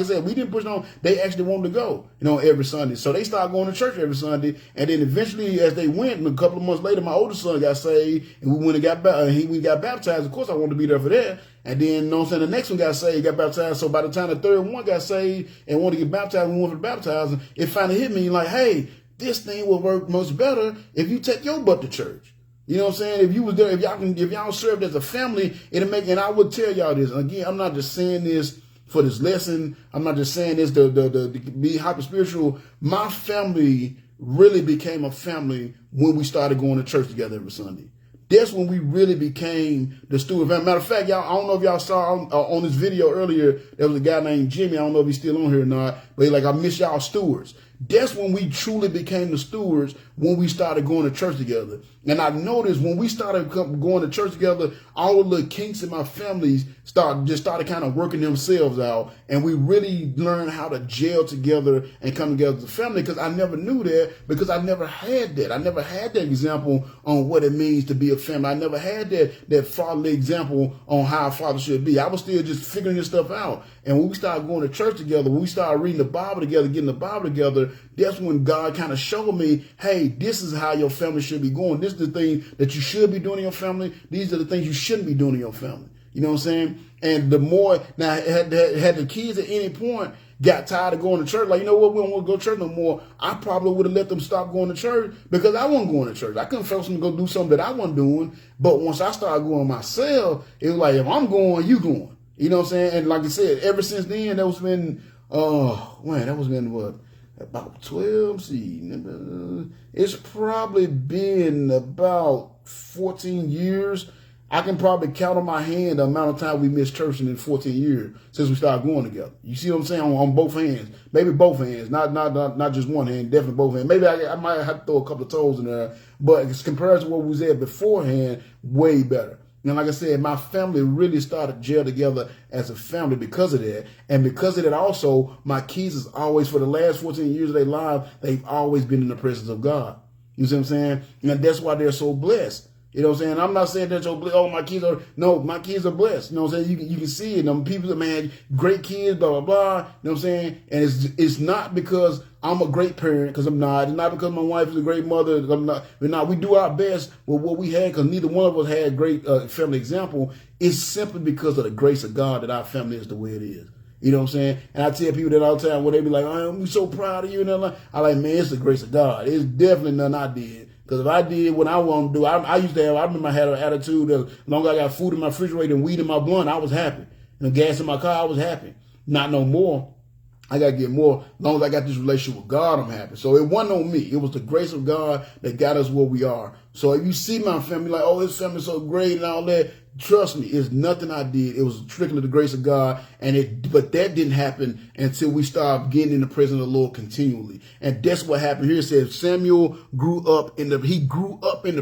saying? We didn't push on. They actually wanted to go, every Sunday. So they started going to church every Sunday. And then eventually, as they went, a couple of months later, my oldest son got saved, and we went and got baptized. Of course, I wanted to be there for that. And then, the next one got saved, got baptized. So by the time the third one got saved and wanted to get baptized, we went for the baptizing. It finally hit me like, hey, this thing will work much better if you take your butt to church. You know what I'm saying? If you was there, if y'all served as a family, it'll make, and I would tell y'all this. And again, I'm not just saying this for this lesson. I'm not just saying this to be hyper spiritual. My family really became a family when we started going to church together every Sunday. That's when we really became the steward family. Matter of fact, y'all, I don't know if y'all saw on this video earlier, there was a guy named Jimmy. I don't know if he's still on here or not, but he's like, I miss y'all stewards. That's when we truly became the stewards, when we started going to church together. And I noticed when we started going to church together, all the little kinks in my families started kind of working themselves out. And we really learned how to gel together and come together as a family, because I never knew that, because I never had that. I never had that example on what it means to be a family. I never had that fatherly example on how a father should be. I was still just figuring this stuff out. And when we started going to church together, when we started reading the Bible together, getting the Bible together, that's when God kind of showed me, hey, this is how your family should be going. This is the thing that you should be doing in your family. These are the things you shouldn't be doing in your family. You know what I'm saying? And the more, now, had the kids at any point got tired of going to church, like, you know what, we don't want to go to church no more, I probably would have let them stop going to church, because I wasn't going to church. I couldn't force them to go do something that I wasn't doing. But once I started going myself, it was like, if I'm going, you going. You know what I'm saying? And like I said, ever since then, that was been, what? About 12, it's probably been about 14 years. I can probably count on my hand the amount of time we missed church in 14 years since we started going together. You see what I'm saying? On both hands. Maybe both hands, not just one hand, definitely both hands. Maybe I might have to throw a couple of toes in there, but as compared to what we was at beforehand, way better. And like I said, my family really started gel together as a family because of that. And because of that also, my kids is always, for the last 14 years of their life, they've always been in the presence of God. You see what I'm saying? And that's why they're so blessed. You know what I'm saying? I'm not saying that my kids are, no, my kids are blessed. You know what I'm saying? You can see it. People that, man, great kids, blah, blah, blah. You know what I'm saying? And it's not because I'm a great parent, because I'm not. It's not because my wife is a great mother. I'm not. We're not. We do our best with what we had, because neither one of us had great family example. It's simply because of the grace of God that our family is the way it is. You know what I'm saying? And I tell people that all the time, when they be like, oh, I'm so proud of you. And I'm like, man, it's the grace of God. It's definitely nothing I did. Because if I did what I want to do, I remember I had an attitude that as long as I got food in my refrigerator and weed in my blunt, I was happy. And gas in my car, I was happy. Not no more. I got to get more. As long as I got this relationship with God, I'm happy. So it wasn't on me. It was the grace of God that got us where we are. So if you see my family like, oh, this family's so great and all that, Trust me, it's nothing I did. It was strictly the grace of God, but that didn't happen until we started getting in the presence of the Lord continually. And that's what happened here. It says Samuel grew up in the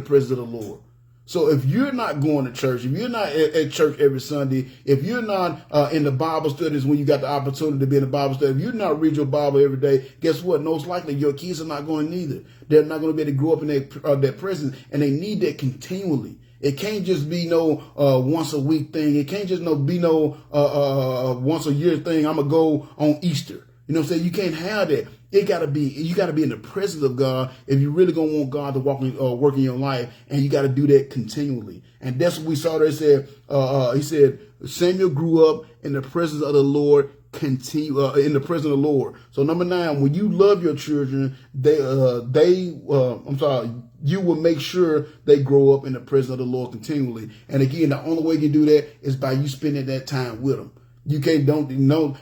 presence of the Lord. So if you're not going to church, if you're not at church every Sunday, if you're not in the Bible studies when you got the opportunity to be in the Bible study, if you're not read your Bible every day, guess what? Most likely your kids are not going neither. They're not going to be able to grow up in their presence, and they need that continually. It can't just be no once a week thing. It can't just be no once a year thing. I'm gonna go on Easter. You know what I'm saying? You can't have that. You gotta be in the presence of God if you really gonna want God to work in your life, and you gotta do that continually. And that's what we saw there. It said, he said, Samuel grew up in the presence of the Lord, in the presence of the Lord. So number 9, when you love your children, you will make sure they grow up in the presence of the Lord continually. And again, the only way you do that is by you spending that time with them. You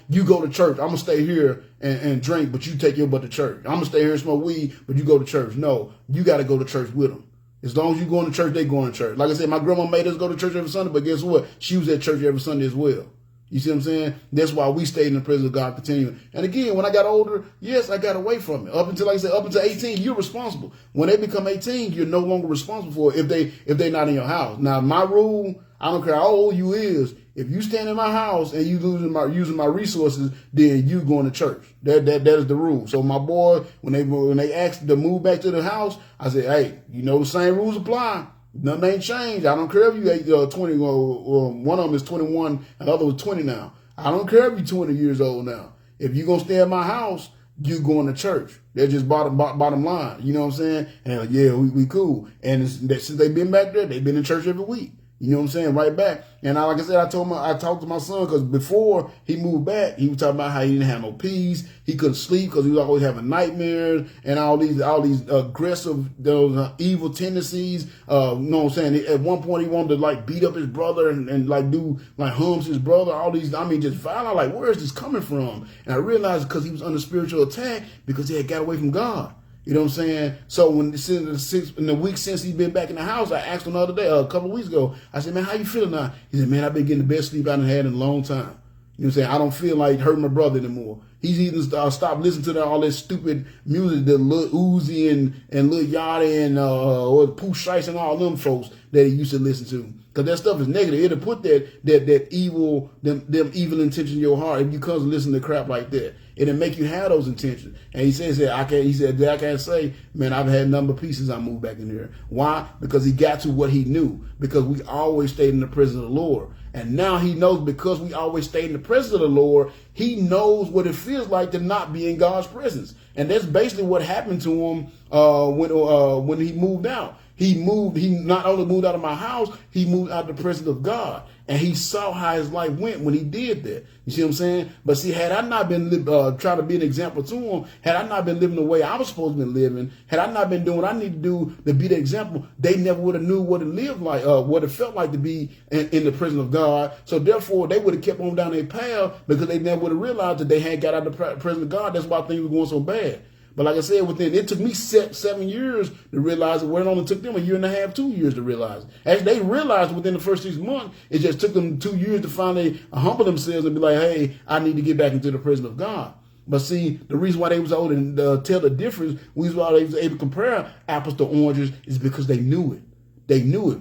you go to church. I'm going to stay here and drink, but you take your butt to church. I'm going to stay here and smoke weed, but you go to church. No, you got to go to church with them. As long as you going to church, they going to church. Like I said, my grandma made us go to church every Sunday, but guess what? She was at church every Sunday as well. You see what I'm saying? That's why we stayed in the presence of God continuing. And again, when I got older, yes, I got away from it. Up until 18, you're responsible. When they become 18, you're no longer responsible for it if they're not in your house. Now, my rule, I don't care how old you is. If you stand in my house and you using my resources, then you going to church. That is the rule. So my boy, when they asked to move back to the house, I said, hey, the same rules apply. Nothing ain't changed. I don't care if you 20. One of them is 21, and the other was 20 now. I don't care if you're 20 years old now. If you're gonna stay at my house, you going to church. That's just bottom line. You know what I'm saying? And yeah, we cool. And since they've been back there, they've been in church every week. You know what I'm saying? Right back. And like I said, I talked to my son because before he moved back, he was talking about how he didn't have no peace. He couldn't sleep because he was always having nightmares and all these aggressive, those evil tendencies. You know what I'm saying? At one point, he wanted to beat up his brother and do harms his brother. All these, just violent. Like, where is this coming from? And I realized because he was under spiritual attack because he had got away from God. You know what I'm saying? So in the week since he's been back in the house, I asked him the other day, a couple of weeks ago, I said, man, how you feeling now? He said, man, I've been getting the best sleep I've had in a long time. You know what I'm saying? I don't feel like hurting my brother anymore. He's even stopped listening to all that stupid music that Lil Uzi and Lil Yachty and or Pooh Shiesty and all them folks that he used to listen to. Because that stuff is negative. It'll put that evil, them evil intentions in your heart if you come to listen to crap like that. It'll make you have those intentions. And he says that I can't say, man, I've had number of pieces I moved back in here. Why? Because he got to what he knew. Because we always stayed in the presence of the Lord. And now he knows because we always stayed in the presence of the Lord, he knows what it feels like to not be in God's presence. And that's basically what happened to him when he moved out. He not only moved out of my house, he moved out of the presence of God. And he saw how his life went when he did that. You see what I'm saying? But see, had I not been trying to be an example to him, had I not been living the way I was supposed to be living, had I not been doing what I need to do to be the example, they never would have knew what it lived like, what it felt like to be in the presence of God. So therefore, they would have kept on down their path because they never would have realized that they had got out of the presence of God. That's why things were going so bad. But like I said, it took me 7 years to realize it, where it only took them 1.5 years, 2 years to realize it. Actually, they realized within the first 6 months. It just took them 2 years to finally humble themselves and be like, hey, I need to get back into the presence of God. But see, the reason why they was able to tell the difference, the reason why they was able to compare apples to oranges is because they knew it. They knew it.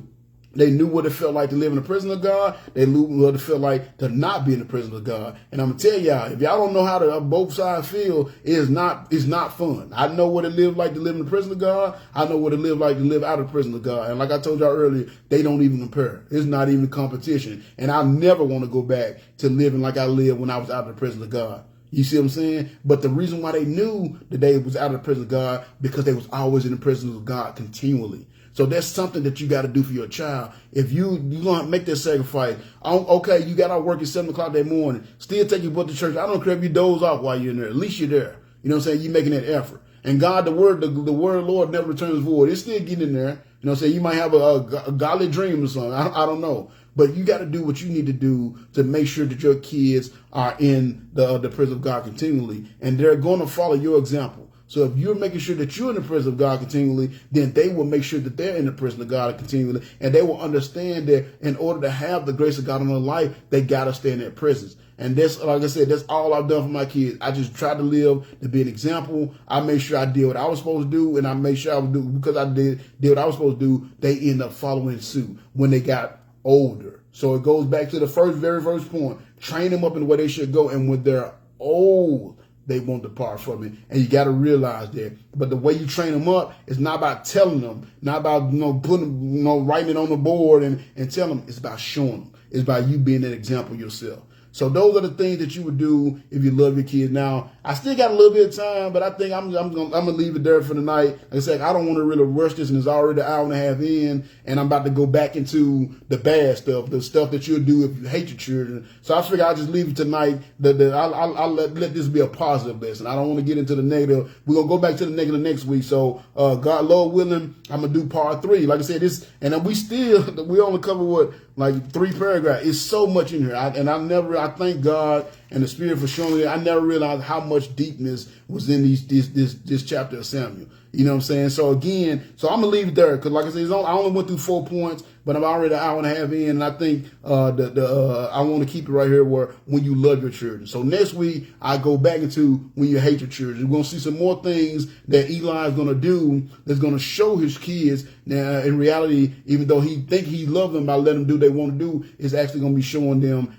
They knew what it felt like to live in the presence of God. They knew what it felt like to not be in the presence of God. And I'm going to tell y'all, if y'all don't know how to both sides feel, it's not fun. I know what it lived like to live in the presence of God. I know what it lived like to live out of the presence of God. And like I told y'all earlier, they don't even compare. It's not even competition. And I never want to go back to living like I lived when I was out of the presence of God. You see what I'm saying? But the reason why they knew that they was out of the presence of God, because they was always in the presence of God continually. So that's something that you got to do for your child. If you're going to make that sacrifice, okay, you got out work at 7 o'clock that morning, still take your butt to church. I don't care if you doze off while you're in there. At least you're there. You know what I'm saying? You're making that effort. And God, the word of the Lord never returns void. It's still getting in there. You know what I'm saying? You might have a godly dream or something. I don't know. But you got to do what you need to do to make sure that your kids are in the presence of God continually. And they're going to follow your example. So if you're making sure that you're in the presence of God continually, then they will make sure that they're in the presence of God continually. And they will understand that in order to have the grace of God in their life, they got to stay in that presence. And that's, like I said, that's all I've done for my kids. I just tried to live to be an example. I made sure I did what I was supposed to do, and I made sure I would do, because I did what I was supposed to do, they end up following suit when they got older. So it goes back to the very first point. Train them up in the way they should go, and when they're old, they won't depart from it. And you got to realize that. But the way you train them up is not about telling them, not about putting, writing it on the board and telling them. It's about showing them. It's about you being an example yourself. So those are the things that you would do if you love your kids. Now, I still got a little bit of time, but I think I'm gonna leave it there for the night. Like I said, I don't want to really rush this, and it's already an hour and a half in, and I'm about to go back into the bad stuff, the stuff that you'll do if you hate your children. So I figure I'll just leave it tonight. I'll let this be a positive lesson. I don't want to get into the negative. We're gonna go back to the negative next week. So God, Lord willing, I'm gonna do part 3. Like I said, and we only cover like 3 paragraphs. It's so much in here, I thank God and the Spirit for showing me. I never realized how much deepness was in this chapter of Samuel. You know what I'm saying? So again, I'm gonna leave it there because, like I said, I only went through 4 points, but I'm already an hour and a half in, and I think I want to keep it right here where when you love your children. So next week I go back into when you hate your children. We're gonna see some more things that Eli is gonna do that's gonna show his kids. Now, in reality, even though he think he loves them by letting them do what they want to do, it's actually gonna be showing them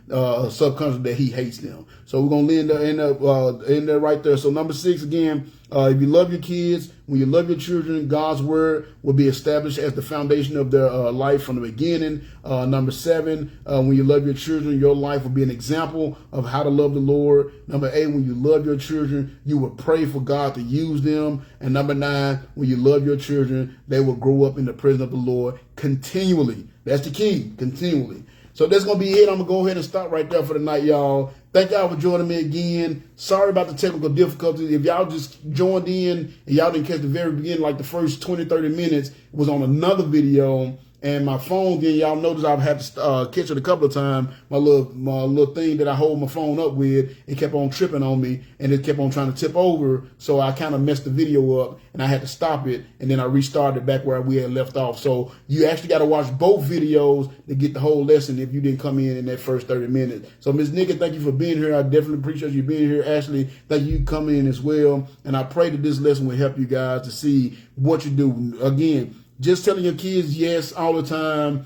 subconsciously that he hates them. So we're gonna end up right there. So number 6 again. If you love your kids, when you love your children, God's word will be established as the foundation of their life from the beginning. Number 7, when you love your children, your life will be an example of how to love the Lord. Number 8, when you love your children, you will pray for God to use them. And number 9, when you love your children, they will grow up in the presence of the Lord continually. That's the key, continually. So that's going to be it. I'm going to go ahead and stop right there for the night, y'all. Thank y'all for joining me again. Sorry about the technical difficulties. If y'all just joined in and y'all didn't catch the very beginning, like the first 20, 30 minutes, it was on another video. And my phone, again, y'all notice I've had to catch it a couple of times. My little thing that I hold my phone up with, it kept on tripping on me, and it kept on trying to tip over. So I kind of messed the video up, and I had to stop it, and then I restarted back where we had left off. So you actually got to watch both videos to get the whole lesson if you didn't come in that first 30 minutes. So Ms. Nikki, thank you for being here. I definitely appreciate you being here. Ashley, thank you for coming in as well. And I pray that this lesson will help you guys to see what you do. Again, just telling your kids yes all the time,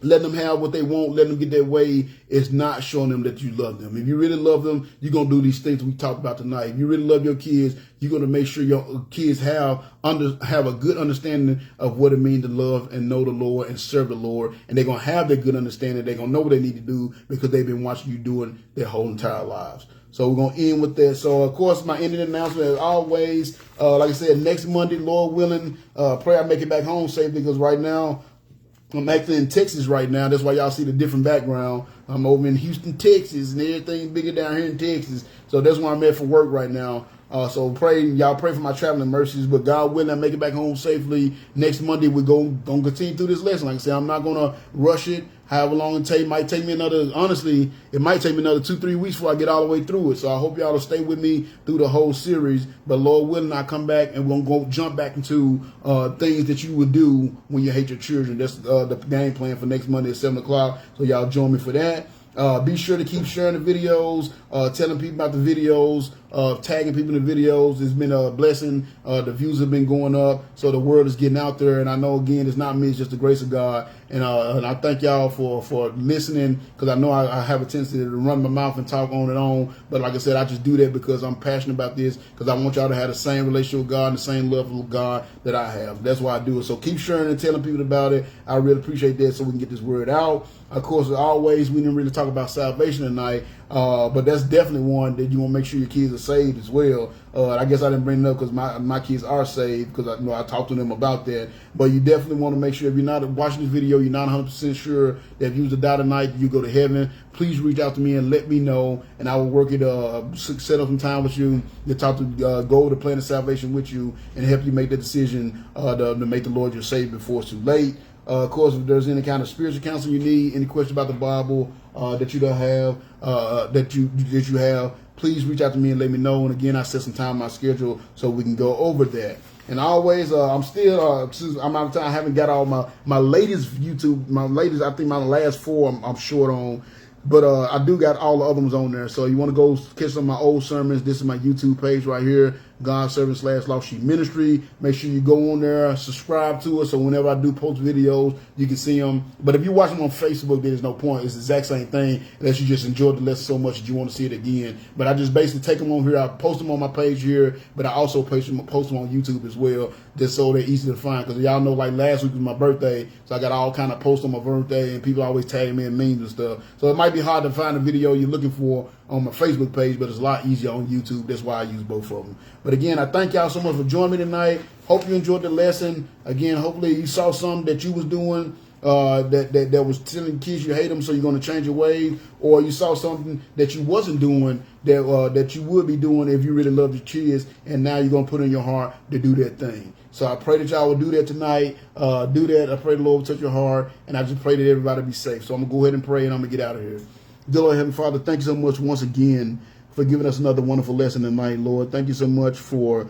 letting them have what they want, letting them get their way, is not showing them that you love them. If you really love them, you're going to do these things we talked about tonight. If you really love your kids, you're going to make sure your kids have a good understanding of what it means to love and know the Lord and serve the Lord. And they're going to have that good understanding. They're going to know what they need to do because they've been watching you do it their whole entire lives. So we're going to end with that. So, of course, my ending announcement, as always, like I said, next Monday, Lord willing, pray I make it back home safely, because right now I'm actually in Texas right now. That's why y'all see the different background. I'm over in Houston, Texas, and everything's bigger down here in Texas. So that's where I'm at for work right now. So y'all pray for my traveling mercies, but God willing, I make it back home safely. Next Monday, we're going to continue through this lesson. Like I said, I'm not going to rush it. However long it might take me honestly, it might take me another 2-3 weeks before I get all the way through it. So I hope y'all will stay with me through the whole series. But Lord willing, I come back and we're going to go jump back into things that you would do when you hate your children. That's the game plan for next Monday at 7 o'clock. So y'all join me for that. Be sure to keep sharing the videos, telling people about the videos, tagging people in the videos. It's been a blessing. The views have been going up, so the word is getting out there. And I know, again, it's not me, it's just the grace of God. And I thank y'all for listening, because I know I have a tendency to run my mouth and talk on and on. But like I said, I just do that because I'm passionate about this, because I want y'all to have the same relationship with God and the same love for God that I have. That's why I do it. So keep sharing and telling people about it. I really appreciate that, so we can get this word out. Of course, as always, we didn't really talk about salvation tonight, but that's definitely one that you want to make sure your kids are saved as well. I guess I didn't bring it up because my kids are saved, because I talked to them about that. But you definitely want to make sure, if you're not watching this video, you're not 100% sure that if you was to die tonight, you go to heaven, please reach out to me and let me know, and I will work it, set up some time with you to talk to, go over the plan of salvation with you and help you make the decision to make the Lord your Savior before it's too late. Of course, if there's any kind of spiritual counseling you need, any question about the Bible that you don't have, that you have, please reach out to me and let me know. And again, I set some time on my schedule so we can go over that. And always, I'm still, since I'm out of time, I haven't got all my latest YouTube, I think my last 4 I'm short on. But I do got all the other ones on there. So you want to go catch some of my old sermons. This is my YouTube page right here, God's Servant / Lost Sheep Ministry. Make sure you go on there, subscribe to us, so whenever I do post videos, you can see them. But if you watch them on Facebook, there's no point. It's the exact same thing, unless you just enjoyed the lesson so much that you want to see it again. But I just basically take them on here. I post them on my page here, but I also post them on YouTube as well, just so they're easy to find. Because y'all know, like last week was my birthday, so I got all kind of posts on my birthday, and people always tag me in memes and stuff. So it might be hard to find the video you're looking for on my Facebook page, but it's a lot easier on YouTube. That's why I use both of them. But again, I thank y'all so much for joining me tonight. Hope you enjoyed the lesson. Again, hopefully you saw something that you was doing that was telling kids you hate them, so you're going to change your ways, or you saw something that you wasn't doing that you would be doing if you really love your kids, and now you're going to put in your heart to do that thing. So I pray that y'all will do that tonight. Do that. I pray the Lord will touch your heart, and I just pray that everybody be safe. So I'm going to go ahead and pray, and I'm going to get out of here. Dear Lord, Heavenly Father, thank you so much once again for giving us another wonderful lesson tonight, Lord. Thank you so much for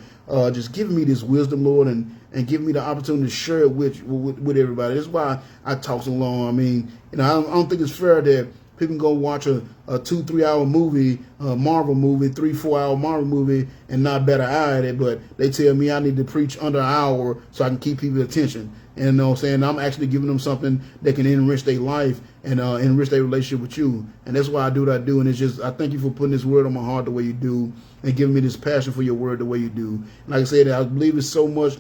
just giving me this wisdom, Lord, and giving me the opportunity to share it with everybody. That's why I talk so long. I mean, I don't think it's fair that people can go watch a 2-3 hour movie, Marvel movie, 3-4 hour Marvel movie, and not bat an eye at it, but they tell me I need to preach under an hour so I can keep people's attention. And you know what I'm saying? I'm actually giving them something that can enrich their life and enrich their relationship with you. And that's why I do what I do. And it's just, I thank you for putting this word on my heart the way you do and giving me this passion for your word the way you do. And like I said, I believe it's so much.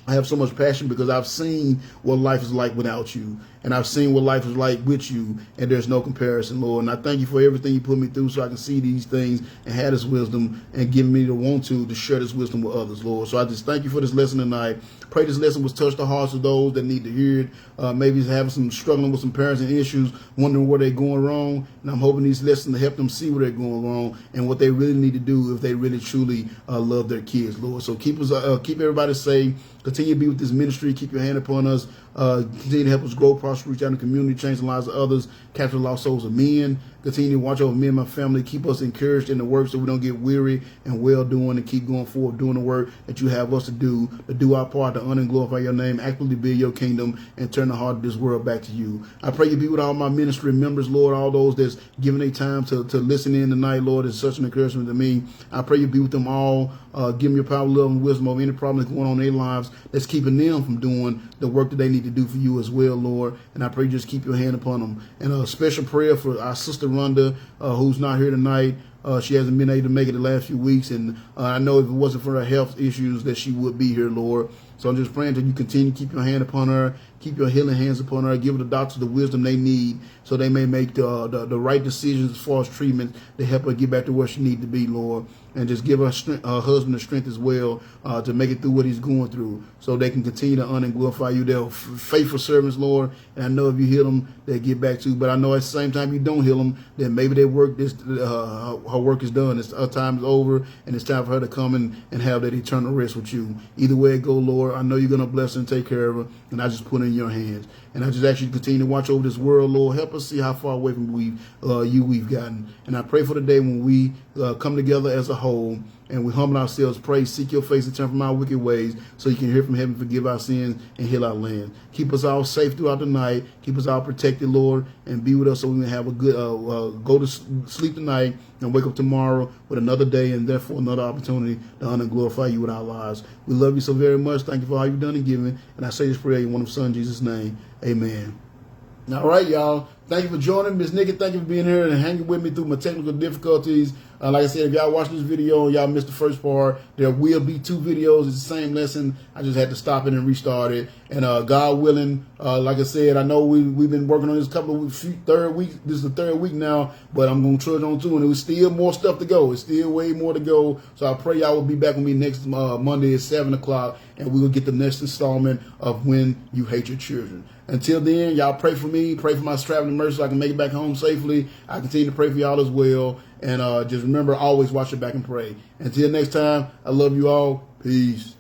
I have so much passion because I've seen what life is like without you. And I've seen what life is like with you. And there's no comparison, Lord. And I thank you for everything you put me through so I can see these things and have this wisdom and give me the want to share this wisdom with others, Lord. So I just thank you for this lesson tonight. Pray this lesson will touch the hearts of those that need to hear it. Maybe having struggling with some parenting issues, wondering where they're going wrong. And I'm hoping these lessons to help them see where they're going wrong and what they really need to do if they really truly love their kids, Lord. So keep everybody safe. Continue to be with this ministry. Keep your hand upon us. Continue to help us grow, prosper, reach out in the community, change the lives of others, capture the lost souls of men. Continue to watch over me and my family. Keep us encouraged in the work so we don't get weary and well-doing, and keep going forward, doing the work that you have us to do our part to honor and glorify your name, actively build your kingdom, and turn the heart of this world back to you. I pray you be with all my ministry members, Lord, all those that's giving their time to listen in tonight, Lord. It's such an encouragement to me. I pray you be with them all. Give them your power, love, and wisdom over any problem that's going on in their lives that's keeping them from doing the work that they need to do for you as well, Lord. And I pray you just keep your hand upon them. And a special prayer for our sister Rhonda, who's not here tonight. She hasn't been able to make it the last few weeks, and I know if it wasn't for her health issues that she would be here, Lord. So I'm just praying that you continue to keep your hand upon her, keep your healing hands upon her, give the doctors the wisdom they need so they may make the right decisions as far as treatment to help her get back to where she needs to be, Lord. And just give her husband the strength as well to make it through what he's going through so they can continue to honor and glorify you. They're faithful servants, Lord. And I know if you heal them, they'll get back to you. But I know at the same time you don't heal them, then maybe they work her work is done. Her time is over, and it's time for her to come and have that eternal rest with you. Either way it go, Lord, I know you're going to bless her and take care of her, and I just put it in your hands. And I just ask you to continue to watch over this world, Lord. Help us see how far away from we've gotten. And I pray for the day when we come together as a whole and we humble ourselves, pray, seek your face, and turn from our wicked ways so you can hear from heaven, forgive our sins, and heal our land. Keep us all safe throughout the night. Keep us all protected, Lord, and be with us so we can have a good, go to sleep tonight and wake up tomorrow with another day and therefore another opportunity to honor and glorify you with our lives. We love you so very much. Thank you for all you've done and given. And I say this prayer in one of Son Jesus' name. Amen. All right, y'all. Thank you for joining. Miss Nikki, thank you for being here and hanging with me through my technical difficulties. Like I said, if y'all watch this video and y'all missed the first part, there will be 2 videos. It's the same lesson. I just had to stop it and restart it. And God willing, like I said, I know we've been working on this couple of weeks, third week. This is the 3rd week now, but I'm going to trudge on through, and there's still more stuff to go. It's still way more to go. So I pray y'all will be back with me next Monday at 7 o'clock, and we will get the next installment of When You Hate Your Children. Until then, y'all pray for me, pray for my traveling mercy so I can make it back home safely. I continue to pray for y'all as well. And just remember, always watch your back and pray. Until next time, I love you all. Peace.